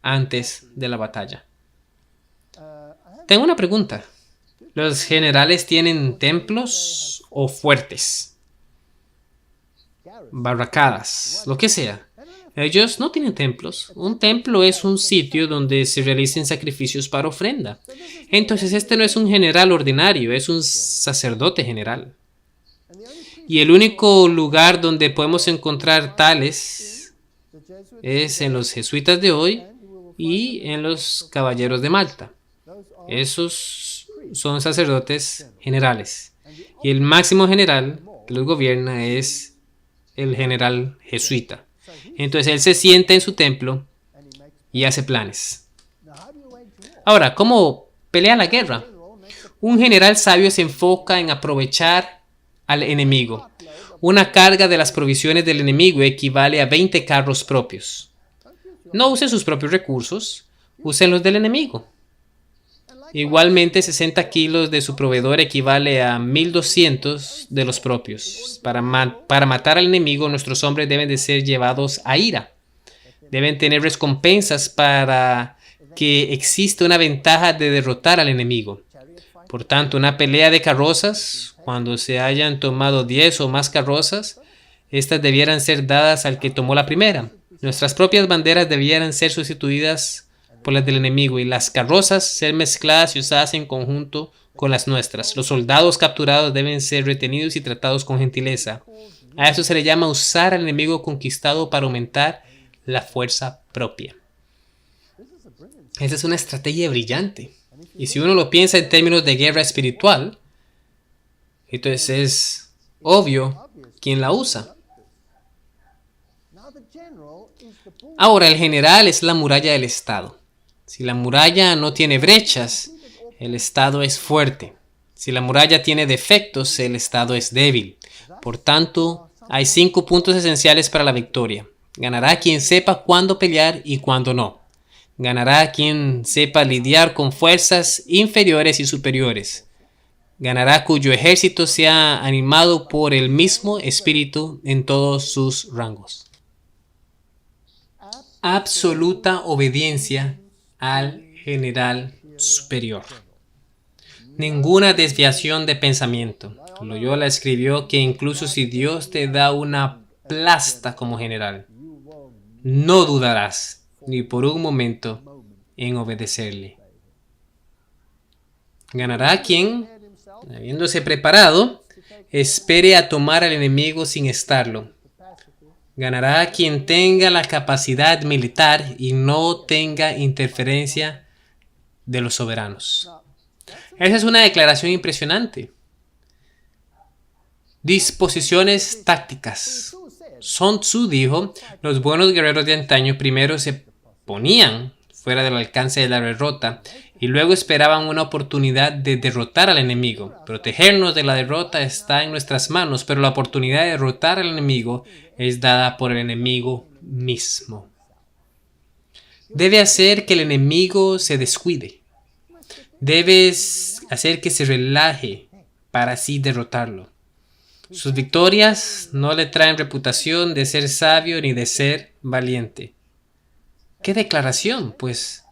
antes de la batalla. Tengo una pregunta. ¿Los generales tienen templos o fuertes? Barracadas, lo que sea. Ellos no tienen templos. Un templo es un sitio donde se realicen sacrificios para ofrenda. Entonces este no es un general ordinario, es un sacerdote general. Y el único lugar donde podemos encontrar tales es en los jesuitas de hoy y en los caballeros de Malta. Esos son sacerdotes generales. Y el máximo general que los gobierna es el general jesuita. Entonces él se sienta en su templo y hace planes. Ahora, ¿cómo pelea la guerra? Un general sabio se enfoca en aprovechar al enemigo. Una carga de las provisiones del enemigo equivale a 20 carros propios. No usen sus propios recursos, usen los del enemigo. Igualmente, 60 kilos de su proveedor equivale a 1,200 de los propios. Para matar al enemigo, nuestros hombres deben de ser llevados a ira. Deben tener recompensas para que exista una ventaja de derrotar al enemigo. Por tanto, una pelea de carrozas, cuando se hayan tomado 10 o más carrozas, estas debieran ser dadas al que tomó la primera. Nuestras propias banderas debieran ser sustituidas por las del enemigo y las carrozas ser mezcladas y usadas en conjunto con las nuestras. Los soldados capturados deben ser retenidos y tratados con gentileza. A eso se le llama usar al enemigo conquistado para aumentar la fuerza propia. Esa es una estrategia brillante. Y si uno lo piensa en términos de guerra espiritual, entonces es obvio quién la usa. Ahora, el general es la muralla del Estado. Si la muralla no tiene brechas, el Estado es fuerte. Si la muralla tiene defectos, el Estado es débil. Por tanto, hay 5 puntos esenciales para la victoria. Ganará quien sepa cuándo pelear y cuándo no. Ganará quien sepa lidiar con fuerzas inferiores y superiores. Ganará cuyo ejército sea animado por el mismo espíritu en todos sus rangos. Absoluta obediencia al general superior. Ninguna desviación de pensamiento. Loyola escribió que incluso si Dios te da una plasta como general, no dudarás ni por un momento en obedecerle. Ganará quien, habiéndose preparado, espere a tomar al enemigo sin estarlo. Ganará quien tenga la capacidad militar y no tenga interferencia de los soberanos. Esa es una declaración impresionante. Disposiciones tácticas. Sun Tzu dijo, los buenos guerreros de antaño primero se ponían fuera del alcance de la derrota y luego esperaban una oportunidad de derrotar al enemigo. Protegernos de la derrota está en nuestras manos, pero la oportunidad de derrotar al enemigo es dada por el enemigo mismo. Debe hacer que el enemigo se descuide. Debes hacer que se relaje para así derrotarlo. Sus victorias no le traen reputación de ser sabio ni de ser valiente. ¡Qué declaración! Pues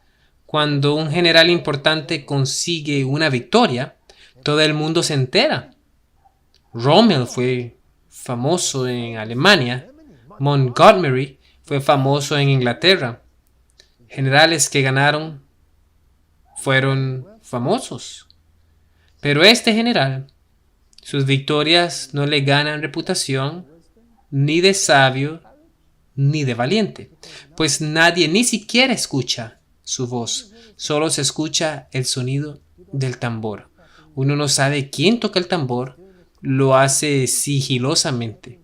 cuando un general importante consigue una victoria, todo el mundo se entera. Rommel fue famoso en Alemania. Montgomery fue famoso en Inglaterra. Generales que ganaron fueron famosos. Pero este general, sus victorias no le ganan reputación ni de sabio ni de valiente, pues nadie ni siquiera escucha su voz, solo se escucha el sonido del tambor. Uno no sabe quién toca el tambor, lo hace sigilosamente.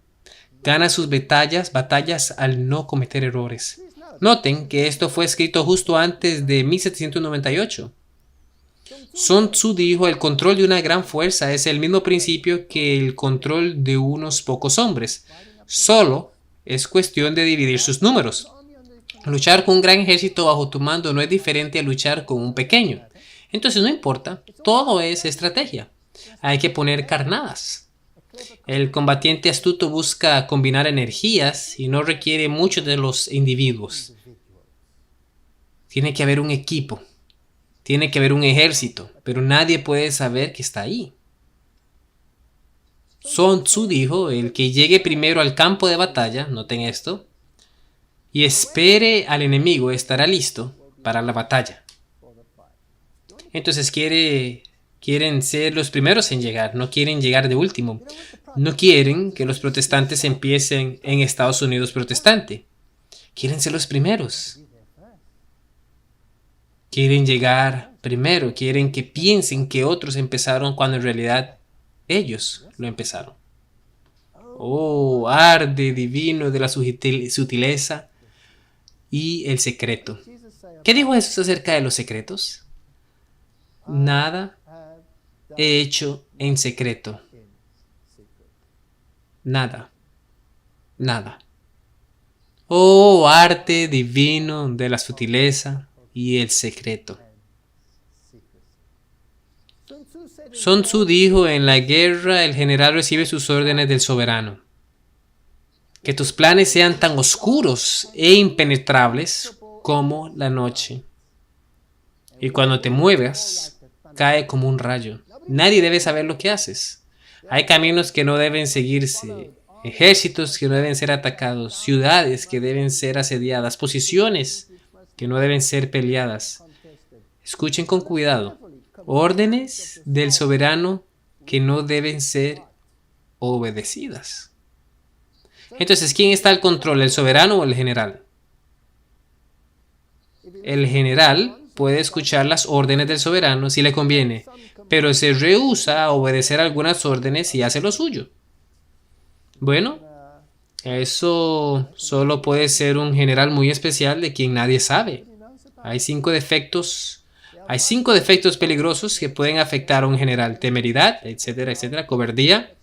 Gana sus batallas al no cometer errores. Noten que esto fue escrito justo antes de 1798. Sun Tzu dijo, el control de una gran fuerza es el mismo principio que el control de unos pocos hombres. Solo Es cuestión de dividir sus números. Luchar con un gran ejército bajo tu mando no es diferente a luchar con un pequeño. Entonces no importa, todo es estrategia. Hay que poner carnadas. El combatiente astuto busca combinar energías y no requiere mucho de los individuos. Tiene que haber un equipo, tiene que haber un ejército, pero nadie puede saber que está ahí. Sun Tzu dijo, el que llegue primero al campo de batalla, noten esto, y espere al enemigo estará listo para la batalla. Entonces quieren ser los primeros en llegar, no quieren llegar de último. No quieren que los protestantes empiecen en Estados Unidos protestante. Quieren ser los primeros. Quieren llegar primero, quieren que piensen que otros empezaron cuando en realidad ellos lo empezaron. Oh, arde divino de la sutileza y el secreto. ¿Qué dijo Jesús acerca de los secretos? Nada he hecho en secreto. Nada. Nada. Oh, arte divino de la sutileza y el secreto. Sun Tzu dijo, en la guerra el general recibe sus órdenes del soberano. Que tus planes sean tan oscuros e impenetrables como la noche. Y cuando te muevas, cae como un rayo. Nadie debe saber lo que haces. Hay caminos que no deben seguirse, ejércitos que no deben ser atacados, ciudades que deben ser asediadas, posiciones que no deben ser peleadas. Escuchen con cuidado. Órdenes del soberano que no deben ser obedecidas. Entonces, ¿quién está al control, el soberano o el general? El general puede escuchar las órdenes del soberano si le conviene, pero se rehúsa a obedecer algunas órdenes y hace lo suyo. Bueno, eso solo puede ser un general muy especial de quien nadie sabe. Hay 5 defectos peligrosos que pueden afectar a un general. Temeridad, etcétera, etcétera. Cobardía.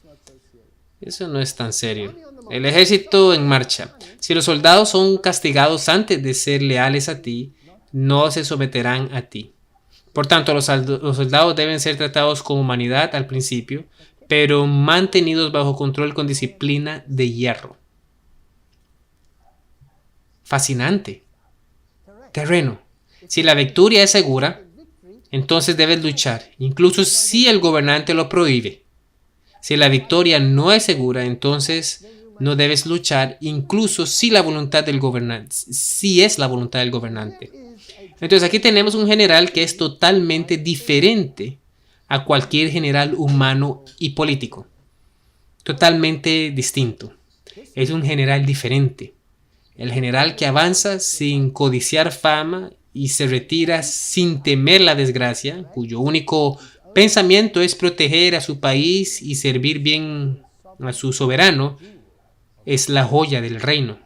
Eso no es tan serio. El ejército en marcha. Si los soldados son castigados antes de ser leales a ti, no se someterán a ti. Por tanto, los soldados deben ser tratados con humanidad al principio, pero mantenidos bajo control con disciplina de hierro. Fascinante. Terreno. Si la victoria es segura, entonces debes luchar, incluso si el gobernante lo prohíbe. Si la victoria no es segura, entonces no debes luchar, incluso si la voluntad del gobernante, si es la voluntad del gobernante. Entonces aquí tenemos un general que es totalmente diferente a cualquier general humano y político. Totalmente distinto. Es un general diferente. El general que avanza sin codiciar fama y se retira sin temer la desgracia, cuyo único pensamiento es proteger a su país y servir bien a su soberano, es la joya del reino.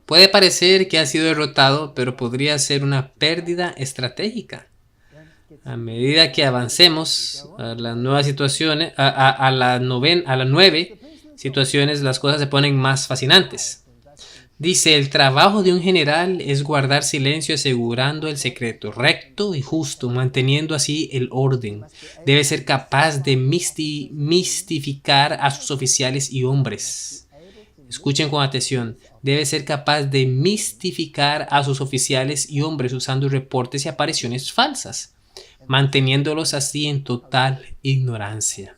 Puede parecer que ha sido derrotado, pero podría ser una pérdida estratégica. A medida que avancemos a las nuevas situaciones, a las 9 situaciones, las cosas se ponen más fascinantes. Dice, el trabajo de un general es guardar silencio asegurando el secreto, recto y justo, manteniendo así el orden. Debe ser capaz de mistificar a sus oficiales y hombres. Escuchen con atención. Debe ser capaz de mistificar a sus oficiales y hombres usando reportes y apariciones falsas, manteniéndolos así en total ignorancia.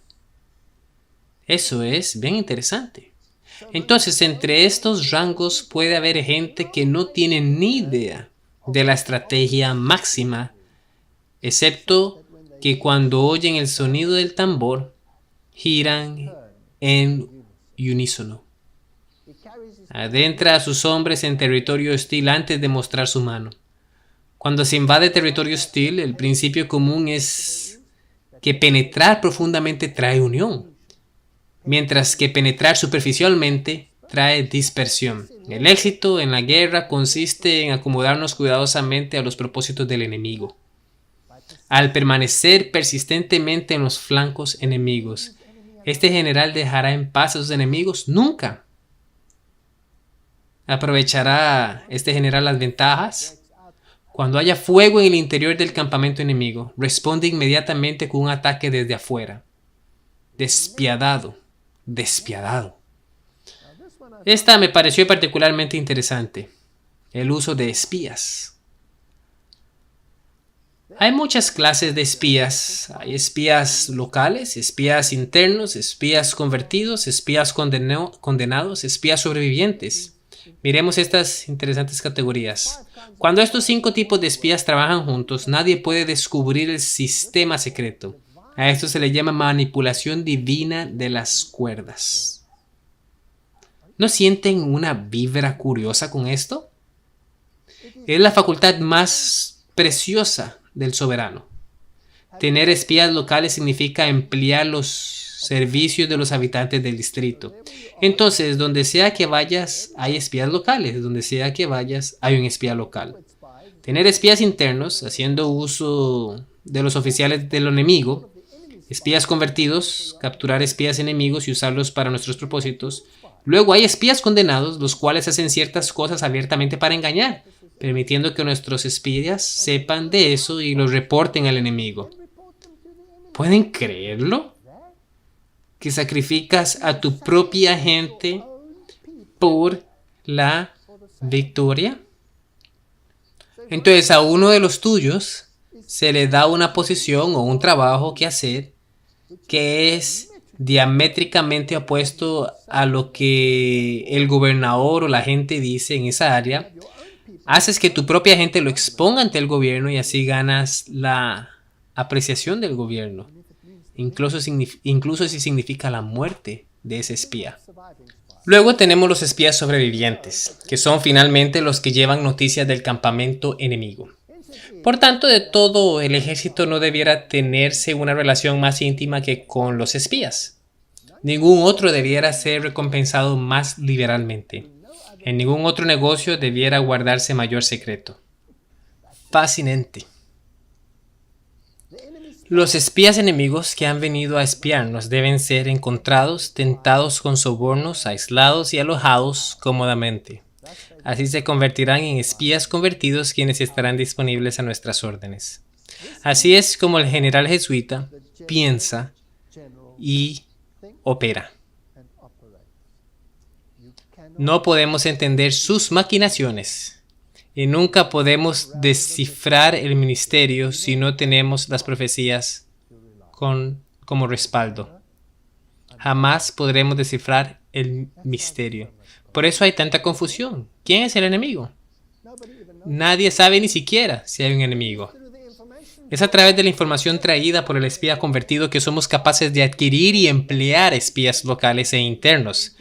Eso es bien interesante. Entonces, entre estos rangos puede haber gente que no tiene ni idea de la estrategia máxima, excepto que cuando oyen el sonido del tambor, giran en unísono. Adentra a sus hombres en territorio hostil antes de mostrar su mano. Cuando se invade territorio hostil, el principio común es que penetrar profundamente trae unión, mientras que penetrar superficialmente trae dispersión. El éxito en la guerra consiste en acomodarnos cuidadosamente a los propósitos del enemigo, al permanecer persistentemente en los flancos enemigos. ¿Este general dejará en paz a sus enemigos? Nunca. ¿Aprovechará este general las ventajas? Cuando haya fuego en el interior del campamento enemigo, responde inmediatamente con un ataque desde afuera. Despiadado, despiadado. Esta me pareció particularmente interesante. El uso de espías. Hay muchas clases de espías. Hay espías locales, espías internos, espías convertidos, espías condenados, espías sobrevivientes. Miremos estas interesantes categorías. Cuando estos 5 tipos de espías trabajan juntos, nadie puede descubrir el sistema secreto. A esto se le llama manipulación divina de las cuerdas. ¿No sienten una vibra curiosa con esto? Es la facultad más preciosa del soberano. Tener espías locales significa emplear los servicios de los habitantes del distrito. Entonces, donde sea que vayas, hay espías locales. Donde sea que vayas, hay un espía local. Tener espías internos, haciendo uso de los oficiales del enemigo. Espías convertidos, capturar espías enemigos y usarlos para nuestros propósitos. Luego hay espías condenados, los cuales hacen ciertas cosas abiertamente para engañar, permitiendo que nuestros espías sepan de eso y los reporten al enemigo. ¿Pueden creerlo? ¿Que sacrificas a tu propia gente por la victoria? Entonces a uno de los tuyos se le da una posición o un trabajo que hacer que es diamétricamente opuesto a lo que el gobernador o la gente dice en esa área. Haces que tu propia gente lo exponga ante el gobierno y así ganas la apreciación del gobierno, incluso si significa la muerte de ese espía. Luego tenemos los espías sobrevivientes, que son finalmente los que llevan noticias del campamento enemigo. Por tanto, de todo el ejército no debiera tenerse una relación más íntima que con los espías. Ningún otro debiera ser recompensado más liberalmente. En ningún otro negocio debiera guardarse mayor secreto. Fascinante. Los espías enemigos que han venido a espiarnos deben ser encontrados, tentados con sobornos, aislados y alojados cómodamente. Así se convertirán en espías convertidos quienes estarán disponibles a nuestras órdenes. Así es como el general jesuita piensa y opera. No podemos entender sus maquinaciones y nunca podemos descifrar el ministerio si no tenemos las profecías como respaldo. Jamás podremos descifrar el misterio. Por eso hay tanta confusión. ¿Quién es el enemigo? Nadie sabe ni siquiera si hay un enemigo. Es a través de la información traída por el espía convertido que somos capaces de adquirir y emplear espías locales e internos.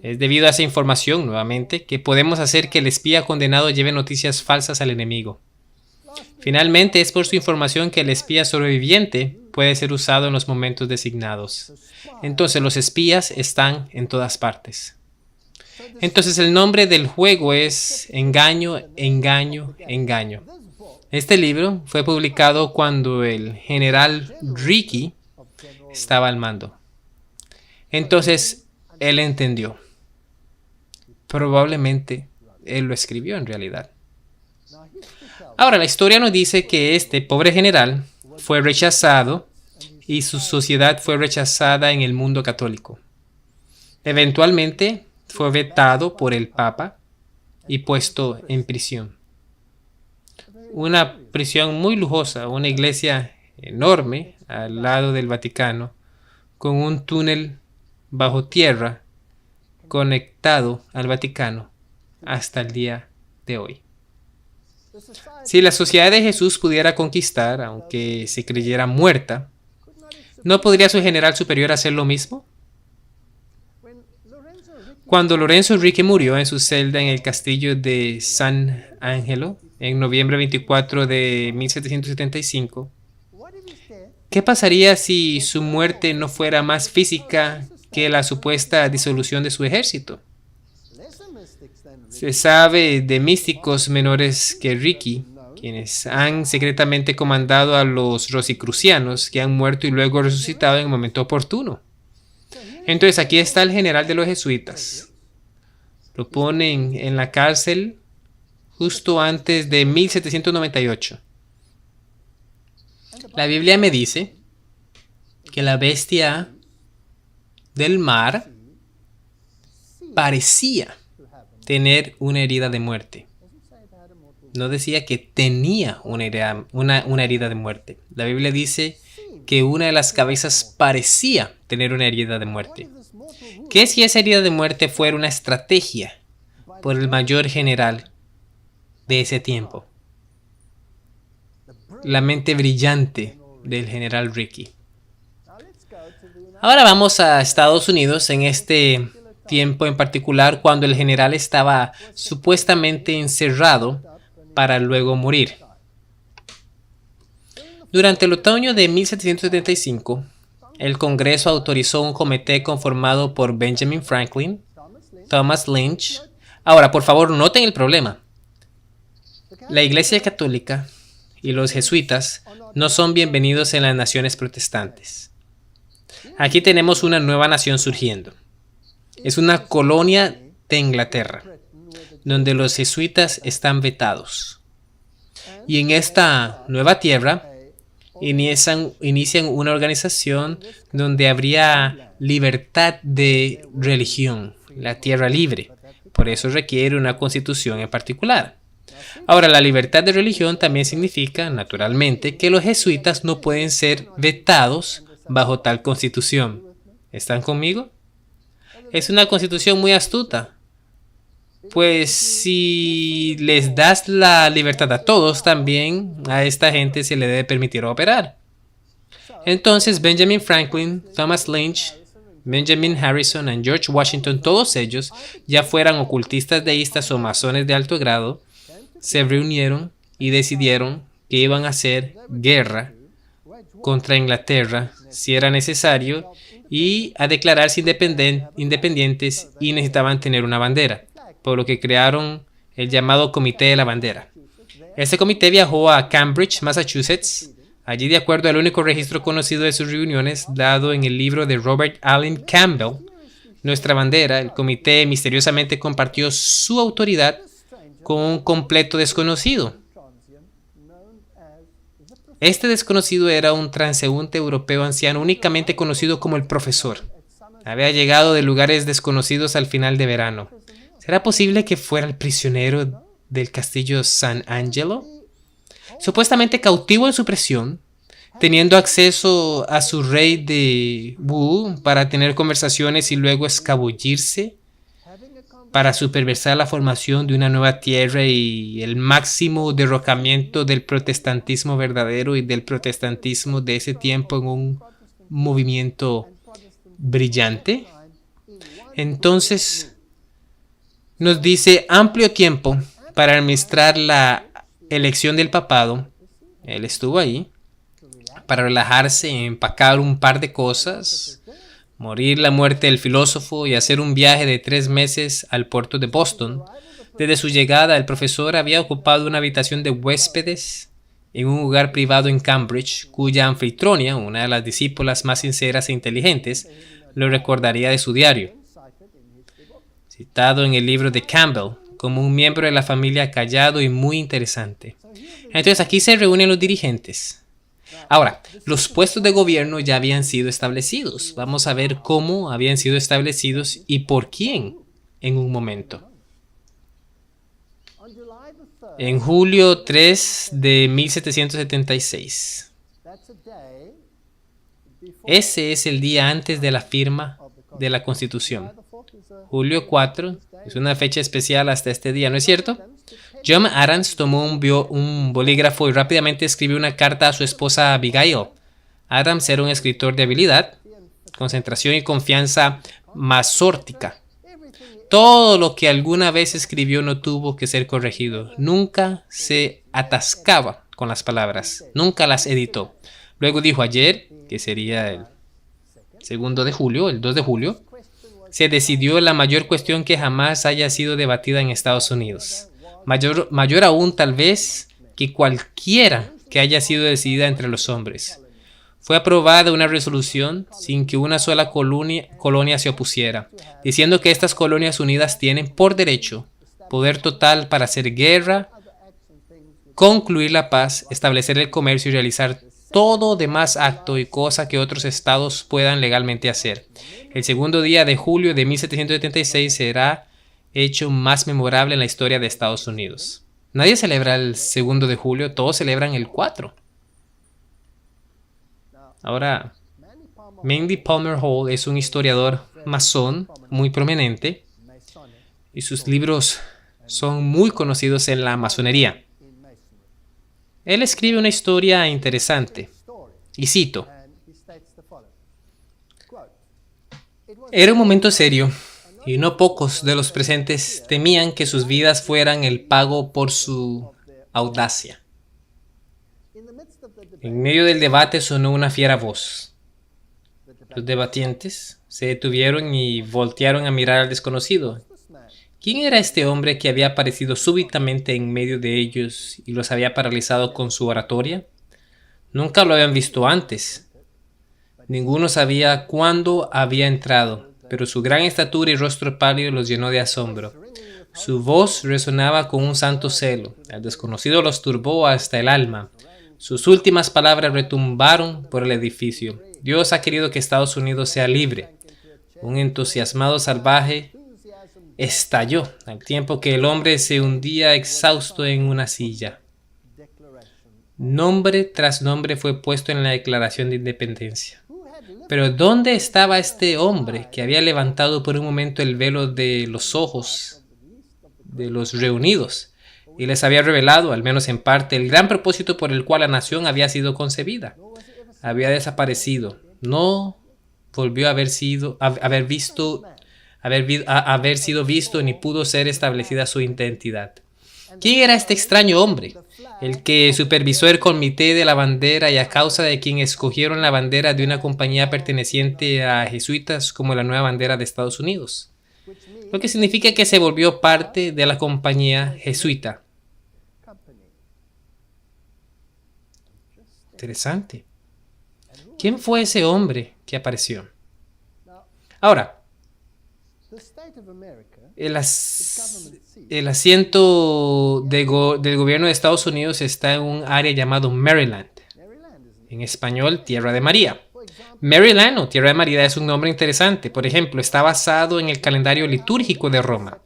Es debido a esa información, nuevamente, que podemos hacer que el espía condenado lleve noticias falsas al enemigo. Finalmente, es por su información que el espía sobreviviente puede ser usado en los momentos designados. Entonces, los espías están en todas partes. Entonces, el nombre del juego es Engaño, Engaño, Engaño. Este libro fue publicado cuando el general Ricky estaba al mando. Entonces, él entendió. Probablemente él lo escribió en realidad. Ahora, la historia nos dice que este pobre general fue rechazado y su sociedad fue rechazada en el mundo católico. Eventualmente fue vetado por el Papa y puesto en prisión. Una prisión muy lujosa, una iglesia enorme al lado del Vaticano, con un túnel bajo tierra conectado al Vaticano hasta el día de hoy. Si la sociedad de Jesús pudiera conquistar, aunque se creyera muerta, ¿no podría su general superior hacer lo mismo? Cuando Lorenzo Ricky murió en su celda en el castillo de San Angelo, en noviembre 24 de 1775, ¿qué pasaría si su muerte no fuera más física que la supuesta disolución de su ejército? Se sabe de místicos menores que Ricky, quienes han secretamente comandado a los rosicrucianos, que han muerto y luego resucitado en el momento oportuno. Entonces aquí está el general de los jesuitas. Lo ponen en la cárcel justo antes de 1798. La Biblia me dice que la bestia del mar parecía tener una herida de muerte. No decía que tenía una herida de muerte. La Biblia dice que una de las cabezas parecía tener una herida de muerte. ¿Qué si esa herida de muerte fuera una estrategia por el mayor general de ese tiempo? La mente brillante del general Ricky. Ahora vamos a Estados Unidos en este tiempo en particular, cuando el general estaba supuestamente encerrado para luego morir. Durante el otoño de 1775, el Congreso autorizó un comité conformado por Benjamin Franklin, Thomas Lynch. Ahora, por favor, noten el problema. La Iglesia Católica y los jesuitas no son bienvenidos en las naciones protestantes. Aquí tenemos una nueva nación surgiendo. Es una colonia de Inglaterra, donde los jesuitas están vetados. Y en esta nueva tierra inician una organización donde habría libertad de religión, la tierra libre. Por eso requiere una constitución en particular. Ahora, la libertad de religión también significa, naturalmente, que los jesuitas no pueden ser vetados bajo tal constitución. ¿Están conmigo? Es una constitución muy astuta. Pues si les das la libertad a todos, también a esta gente se le debe permitir operar. Entonces Benjamin Franklin, Thomas Lynch, Benjamin Harrison y George Washington, todos ellos, ya fueran ocultistas deístas o masones de alto grado, se reunieron y decidieron que iban a hacer guerra contra Inglaterra si era necesario y a declararse independientes y necesitaban tener una bandera, por lo que crearon el llamado Comité de la Bandera. Este comité viajó a Cambridge, Massachusetts. Allí, de acuerdo al único registro conocido de sus reuniones, dado en el libro de Robert Allen Campbell, Nuestra Bandera, el comité misteriosamente compartió su autoridad con un completo desconocido. Este desconocido era un transeúnte europeo anciano únicamente conocido como el profesor. Había llegado de lugares desconocidos al final de verano. ¿Será posible que fuera el prisionero del castillo San Angelo? Supuestamente cautivo en su prisión, teniendo acceso a su rey de Wu para tener conversaciones y luego escabullirse para supervisar la formación de una nueva tierra y el máximo derrocamiento del protestantismo verdadero y del protestantismo de ese tiempo en un movimiento brillante. Entonces nos dice amplio tiempo para administrar la elección del papado. Él estuvo ahí para relajarse, empacar un par de cosas, morir la muerte del filósofo y hacer un viaje de 3 meses al puerto de Boston. Desde su llegada, el profesor había ocupado una habitación de huéspedes en un lugar privado en Cambridge, cuya anfitriona, una de las discípulas más sinceras e inteligentes, lo recordaría de su diario, citado en el libro de Campbell, como un miembro de la familia callado y muy interesante. Entonces aquí se reúnen los dirigentes. Ahora, los puestos de gobierno ya habían sido establecidos. Vamos a ver cómo habían sido establecidos y por quién en un momento. En julio 3 de 1776. Ese es el día antes de la firma de la Constitución. Julio 4 es una fecha especial hasta este día, ¿no es cierto? John Adams tomó un bolígrafo y rápidamente escribió una carta a su esposa Abigail. Adams era un escritor de habilidad, concentración y confianza masórtica. Todo lo que alguna vez escribió no tuvo que ser corregido. Nunca se atascaba con las palabras. Nunca las editó. Luego dijo ayer, que sería el 2 de julio, el 2 de julio, se decidió la mayor cuestión que jamás haya sido debatida en Estados Unidos. Mayor aún tal vez que cualquiera que haya sido decidida entre los hombres. fue aprobada una resolución sin que una sola colonia se opusiera, diciendo que estas colonias unidas tienen por derecho poder total para hacer guerra, concluir la paz, establecer el comercio y realizar todo demás acto y cosa que otros estados puedan legalmente hacer. El segundo día de julio de 1776 será hecho más memorable en la historia de Estados Unidos. Nadie celebra el 2 de julio, todos celebran el 4. Ahora, Manly Palmer Hall es un historiador masón muy prominente y sus libros son muy conocidos en la masonería. Él escribe una historia interesante, y cito: era un momento serio, y no pocos de los presentes temían que sus vidas fueran el pago por su audacia. En medio del debate sonó una fiera voz. Los debatientes se detuvieron y voltearon a mirar al desconocido. ¿Quién era este hombre que había aparecido súbitamente en medio de ellos y los había paralizado con su oratoria? Nunca lo habían visto antes. Ninguno sabía cuándo había entrado, pero su gran estatura y rostro pálido los llenó de asombro. Su voz resonaba con un santo celo. El desconocido los turbó hasta el alma. Sus últimas palabras retumbaron por el edificio. Dios ha querido que Estados Unidos sea libre. Un entusiasmado salvaje estalló al tiempo que el hombre se hundía exhausto en una silla. Nombre tras nombre fue puesto en la Declaración de Independencia. Pero ¿dónde estaba este hombre que había levantado por un momento el velo de los ojos de los reunidos y les había revelado, al menos en parte, el gran propósito por el cual la nación había sido concebida? Había desaparecido. No volvió a haber sido visto ni pudo ser establecida su identidad. ¿Quién era este extraño hombre? El que supervisó el comité de la bandera y a causa de quien escogieron la bandera de una compañía perteneciente a jesuitas como la nueva bandera de Estados Unidos. Lo que significa que se volvió parte de la compañía jesuita. Interesante. ¿Quién fue ese hombre que apareció? Ahora, el asiento del gobierno de Estados Unidos está en un área llamado Maryland. En español, Tierra de María. Maryland o Tierra de María es un nombre interesante. Por ejemplo, está basado en el calendario litúrgico de Roma.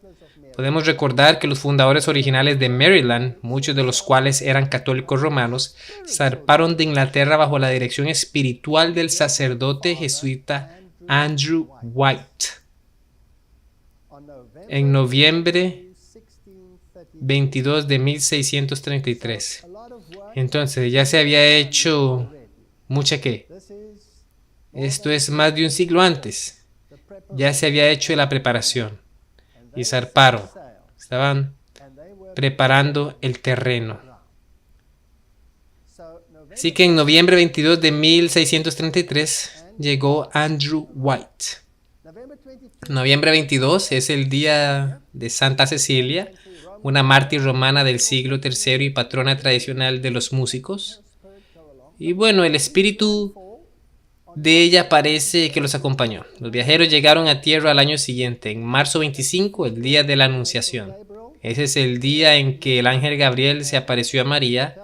Podemos recordar que los fundadores originales de Maryland, muchos de los cuales eran católicos romanos, zarparon de Inglaterra bajo la dirección espiritual del sacerdote jesuita Andrew White en noviembre 22 de 1633. Entonces ya se había hecho mucha que. Esto es más de un siglo antes. Ya se había hecho la preparación. Y zarparon. Estaban preparando el terreno. Así que en noviembre 22 de 1633 llegó Andrew White. Noviembre 22 es el día de Santa Cecilia, una mártir romana del siglo III y patrona tradicional de los músicos. Y bueno, el espíritu de ella parece que los acompañó. Los viajeros llegaron a tierra al año siguiente, en marzo 25, el día de la Anunciación. Ese es el día en que el ángel Gabriel se apareció a María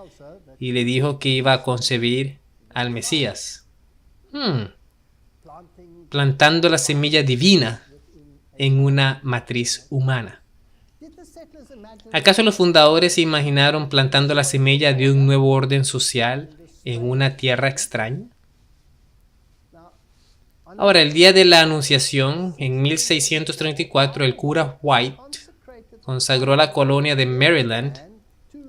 y le dijo que iba a concebir al Mesías. Plantando la semilla divina en una matriz humana. ¿Acaso los fundadores se imaginaron plantando la semilla de un nuevo orden social en una tierra extraña? Ahora, el día de la Anunciación, en 1634, el cura White consagró la colonia de Maryland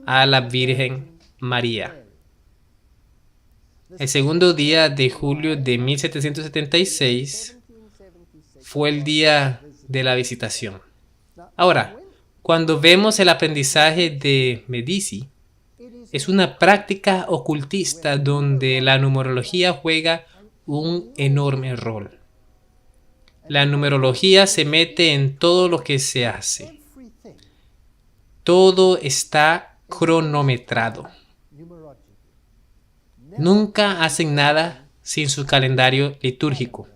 a la Virgen María. El segundo día de julio de 1776 fue el día de la visitación. Ahora, cuando vemos el aprendizaje de Medici, es una práctica ocultista donde la numerología juega un enorme rol. La numerología se mete en todo lo que se hace. Todo está cronometrado. Nunca hacen nada sin su calendario litúrgico.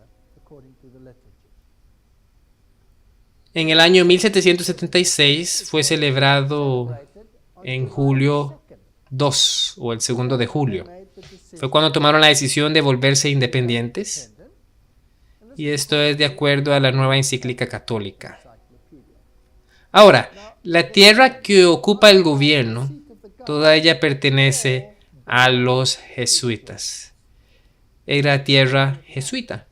En el año 1776 fue celebrado en julio 2 o el 2 de julio. Fue cuando tomaron la decisión de volverse independientes. Y esto es de acuerdo a la nueva encíclica católica. Ahora, la tierra que ocupa el gobierno, toda ella pertenece a los jesuitas. Era tierra jesuita.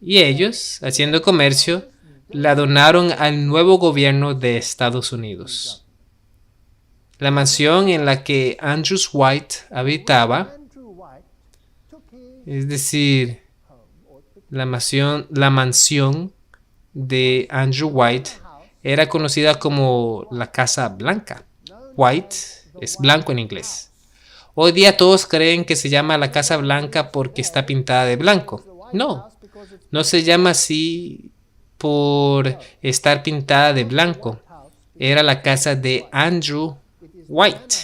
Y ellos, haciendo comercio, la donaron al nuevo gobierno de Estados Unidos. La mansión en la que Andrew White habitaba, es decir, la mansión de Andrew White era conocida como la Casa Blanca. White es blanco en inglés. Hoy día todos creen que se llama la Casa Blanca porque está pintada de blanco. No se llama así por estar pintada de blanco. Era la casa de Andrew White.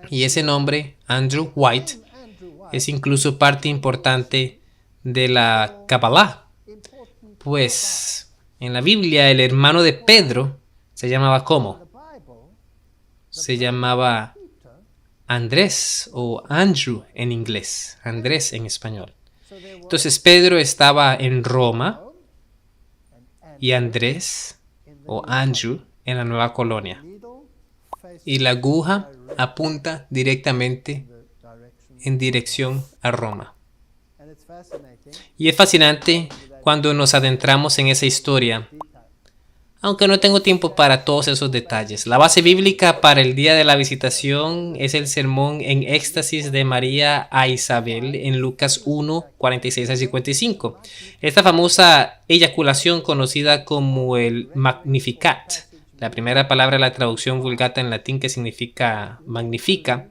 Y ese nombre, Andrew White, es incluso parte importante de la Kabbalah. Pues en la Biblia el hermano de Pedro se llamaba ¿cómo? Se llamaba Andrés o Andrew en inglés, Andrés en español. Entonces Pedro estaba en Roma y Andrés o Andrew en la nueva colonia. Y la aguja apunta directamente en dirección a Roma. Y es fascinante cuando nos adentramos en esa historia, aunque no tengo tiempo para todos esos detalles. La base bíblica para el día de la visitación es el sermón en éxtasis de María a Isabel en Lucas 1, 46 a 55. Esta famosa eyaculación conocida como el Magnificat, la primera palabra de la traducción Vulgata en latín que significa magnifica.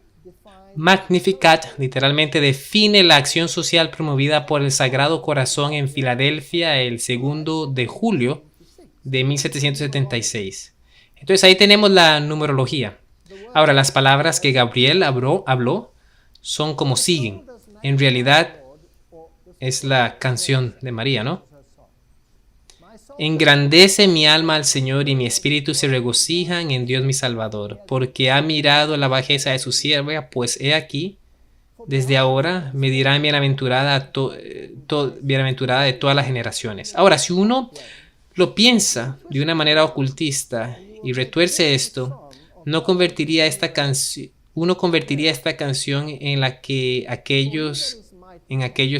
Magnificat literalmente define la acción social promovida por el Sagrado Corazón en Filadelfia el 2 de julio de 1776. Entonces ahí tenemos la numerología. Ahora, las palabras que Gabriel habló son como siguen. En realidad es la canción de María, ¿no? Engrandece mi alma al Señor y mi espíritu se regocijan en Dios mi Salvador, porque ha mirado la bajeza de su sierva, pues he aquí, desde ahora me dirán bienaventurada de todas las generaciones. Ahora, si uno lo piensa de una manera ocultista y retuerce esto, uno convertiría esta canción en aquellos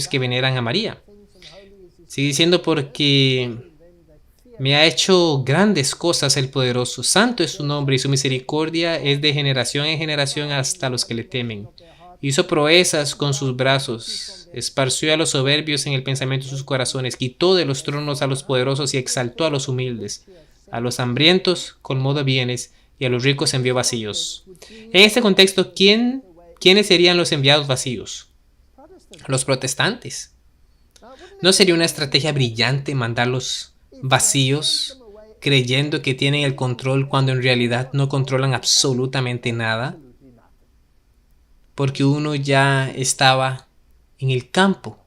que veneran a María. Sigue diciendo porque me ha hecho grandes cosas el poderoso. Santo es su nombre y su misericordia es de generación en generación hasta los que le temen. Hizo proezas con sus brazos, esparció a los soberbios en el pensamiento de sus corazones, quitó de los tronos a los poderosos y exaltó a los humildes. A los hambrientos colmó de bienes y a los ricos envió vacíos. En este contexto, ¿quiénes serían los enviados vacíos? Los protestantes. ¿No sería una estrategia brillante mandarlos vacíos, creyendo que tienen el control cuando en realidad no controlan absolutamente nada? Porque uno ya estaba en el campo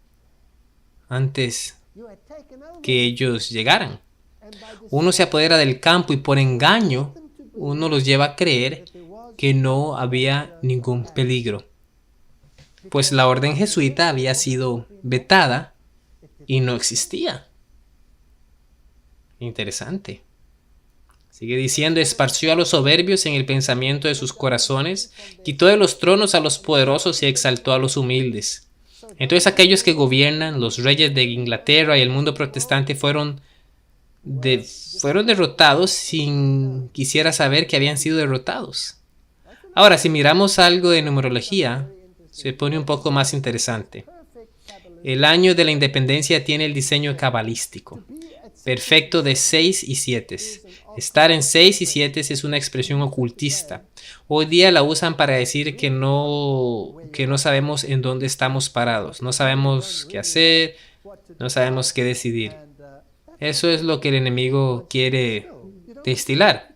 antes que ellos llegaran. Uno se apodera del campo y por engaño uno los lleva a creer que no había ningún peligro. Pues la orden jesuita había sido vetada y no existía. Interesante. Sigue diciendo, esparció a los soberbios en el pensamiento de sus corazones, quitó de los tronos a los poderosos y exaltó a los humildes. Entonces aquellos que gobiernan, los reyes de Inglaterra y el mundo protestante fueron derrotados sin quisiera saber que habían sido derrotados. Ahora, si miramos algo de numerología, se pone un poco más interesante. El año de la independencia tiene el diseño cabalístico, perfecto de 6 y 7. Estar en 6 y 7 es una expresión ocultista. Hoy día la usan para decir que no sabemos en dónde estamos parados, no sabemos qué hacer, no sabemos qué decidir. Eso es lo que el enemigo quiere destilar.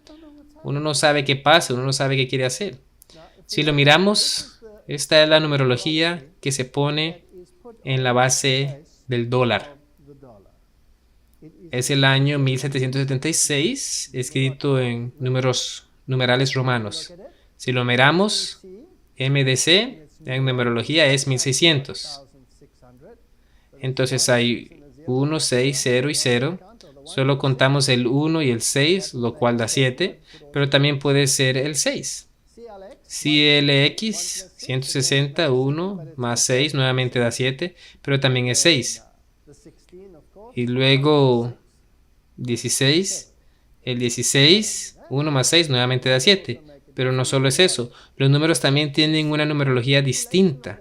Uno no sabe qué pasa, uno no sabe qué quiere hacer. Si lo miramos Esta es la numerología que se pone en la base del dólar. Es el año 1776, escrito en numerales romanos. Si lo miramos, MDC en numerología es 1600. Entonces hay 1, 6, 0 y 0. Solo contamos el 1 y el 6, lo cual da 7, pero también puede ser el 6. CLX 160, 1 más 6 nuevamente da 7, pero también es 6. Y luego 16, el 16, 1 más 6 nuevamente da 7. Pero no solo es eso, los números también tienen una numerología distinta.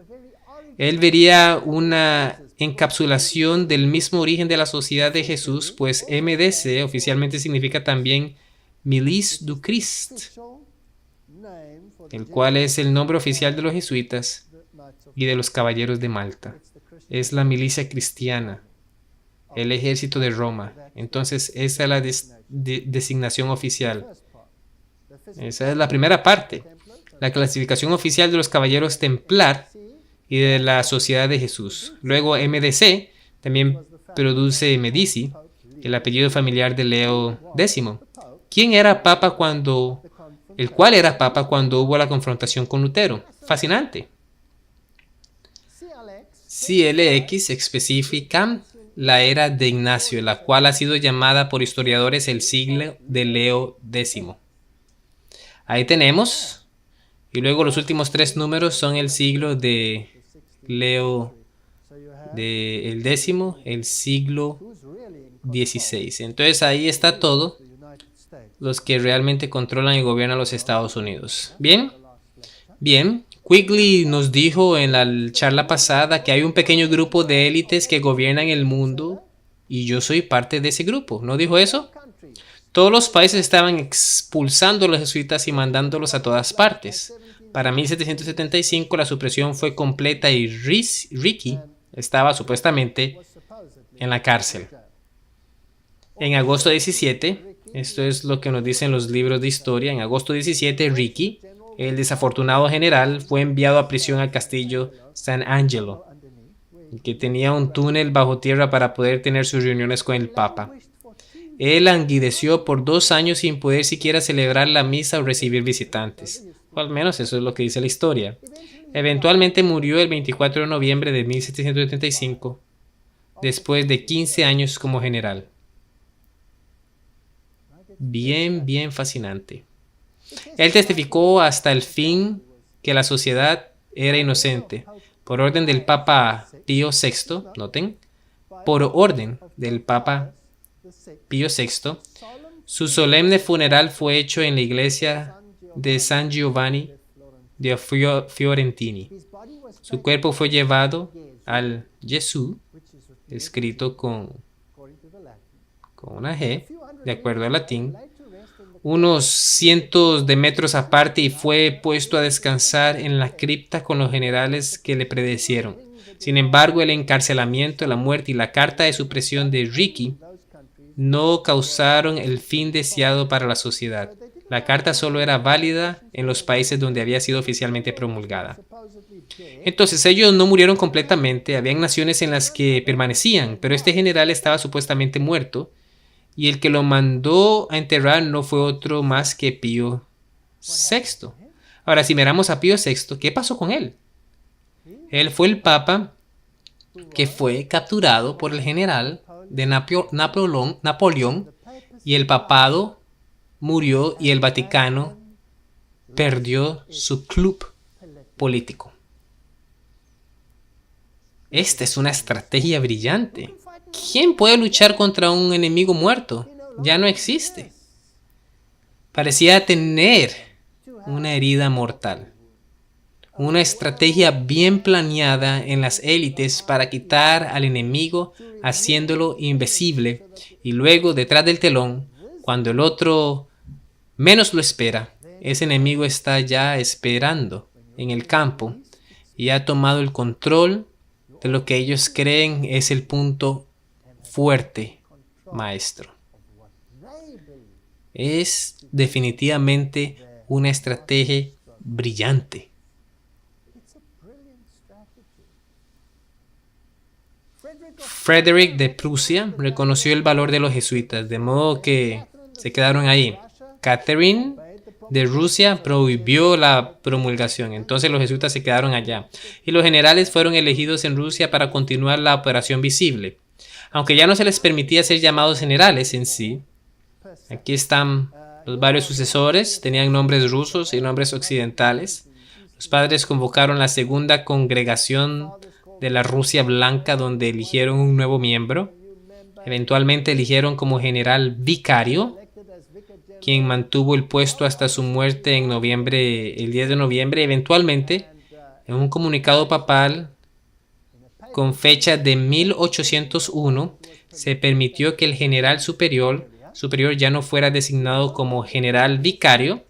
Él vería una encapsulación del mismo origen de la sociedad de Jesús, pues MDC oficialmente significa también Milice du Christ, el cual es el nombre oficial de los jesuitas y de los caballeros de Malta. Es la milicia cristiana, el ejército de Roma. Entonces, esa es la designación oficial. Esa es la primera parte, la clasificación oficial de los caballeros templar y de la Sociedad de Jesús. Luego MDC también produce Medici, el apellido familiar de Leo X, el cual era papa cuando hubo la confrontación con Lutero. Fascinante. CLX especifica la era de Ignacio, la cual ha sido llamada por historiadores el siglo de Leo X. Ahí tenemos. Y luego los últimos 3 números son el siglo de Leo el décimo, el siglo XVI. Entonces ahí está todo. Los que realmente controlan y gobiernan los Estados Unidos. Bien. Bien. Quigley nos dijo en la charla pasada que hay un pequeño grupo de élites que gobiernan el mundo y yo soy parte de ese grupo. ¿No dijo eso? Todos los países estaban expulsando a los jesuitas y mandándolos a todas partes. Para 1775 la supresión fue completa y Ricky estaba supuestamente en la cárcel. En agosto 17, esto es lo que nos dicen los libros de historia, en agosto 17 Ricky, el desafortunado general, fue enviado a prisión al castillo San Angelo, que tenía un túnel bajo tierra para poder tener sus reuniones con el Papa. Él languideció por 2 años sin poder siquiera celebrar la misa o recibir visitantes. O al menos eso es lo que dice la historia. Eventualmente murió el 24 de noviembre de 1775, después de 15 años como general. Bien fascinante. Él testificó hasta el fin que la sociedad era inocente. Por orden del Papa Pío VI, noten, por orden del Papa Pío VI, su solemne funeral fue hecho en la iglesia de San Giovanni de Fiorentini. Su cuerpo fue llevado al Gesù, escrito con una G, de acuerdo al latín, unos cientos de metros aparte y fue puesto a descansar en la cripta con los generales que le predecieron. Sin embargo, el encarcelamiento, la muerte y la carta de supresión de Ricky no causaron el fin deseado para la sociedad. La carta solo era válida en los países donde había sido oficialmente promulgada. Entonces ellos no murieron completamente, habían naciones en las que permanecían, pero este general estaba supuestamente muerto y el que lo mandó a enterrar no fue otro más que Pío VI. Ahora, si miramos a Pío VI, ¿qué pasó con él? Él fue el papa que fue capturado por el general de Napoleón y el papado murió y el Vaticano perdió su club político. Esta es una estrategia brillante. ¿Quién puede luchar contra un enemigo muerto? Ya no existe. Parecía tener una herida mortal. Una estrategia bien planeada en las élites para quitar al enemigo haciéndolo invisible y luego detrás del telón, cuando el otro menos lo espera, ese enemigo está ya esperando en el campo y ha tomado el control de lo que ellos creen es el punto fuerte, maestro. Es definitivamente una estrategia brillante. Frederick de Prusia reconoció el valor de los jesuitas, de modo que se quedaron ahí. Catherine de Rusia prohibió la promulgación, entonces los jesuitas se quedaron allá. Y los generales fueron elegidos en Rusia para continuar la operación visible. Aunque ya no se les permitía ser llamados generales en sí. Aquí están los varios sucesores, tenían nombres rusos y nombres occidentales. Los padres convocaron la segunda congregación de la Rusia Blanca, donde eligieron un nuevo miembro. Eventualmente eligieron como general vicario, quien mantuvo el puesto hasta su muerte en noviembre, el 10 de noviembre. Eventualmente, en un comunicado papal con fecha de 1801, se permitió que el general superior ya no fuera designado como general vicario,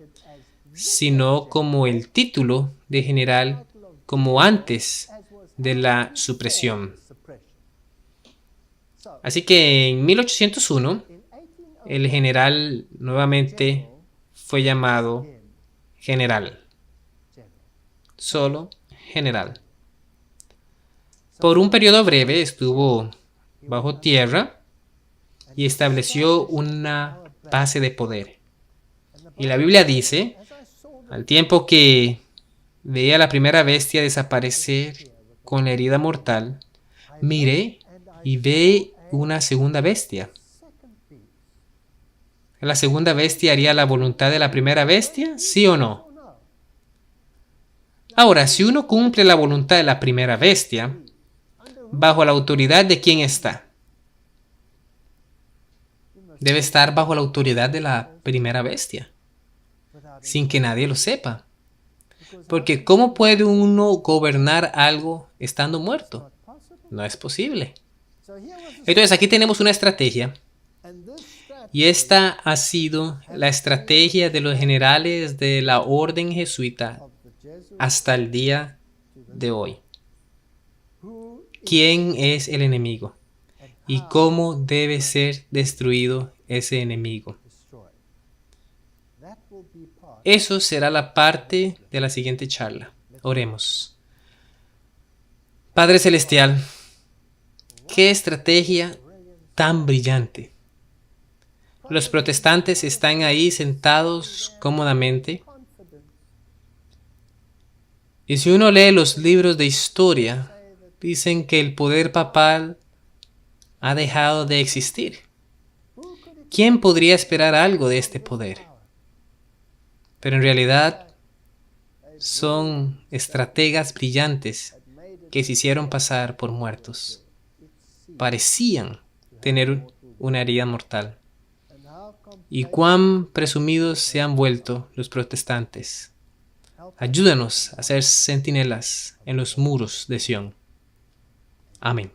sino como el título de general, como antes de la supresión. Así que en 1801, el general nuevamente fue llamado general. Solo general. Por un periodo breve estuvo bajo tierra y estableció una base de poder. Y la Biblia dice, al tiempo que veía la primera bestia desaparecer con la herida mortal, miré y ve una segunda bestia. ¿La segunda bestia haría la voluntad de la primera bestia? ¿Sí o no? Ahora, si uno cumple la voluntad de la primera bestia, ¿bajo la autoridad de quién está? Debe estar bajo la autoridad de la primera bestia, sin que nadie lo sepa. Porque ¿cómo puede uno gobernar algo estando muerto? No es posible. Entonces aquí tenemos una estrategia. Y esta ha sido la estrategia de los generales de la orden jesuita hasta el día de hoy. ¿Quién es el enemigo? ¿Y cómo debe ser destruido ese enemigo? Eso será la parte de la siguiente charla. Oremos. Padre Celestial, qué estrategia tan brillante. Los protestantes están ahí sentados cómodamente. Y si uno lee los libros de historia, dicen que el poder papal ha dejado de existir. ¿Quién podría esperar algo de este poder? Pero en realidad son estrategas brillantes que se hicieron pasar por muertos. Parecían tener una herida mortal. Y cuán presumidos se han vuelto los protestantes. Ayúdanos a ser centinelas en los muros de Sión. Amén.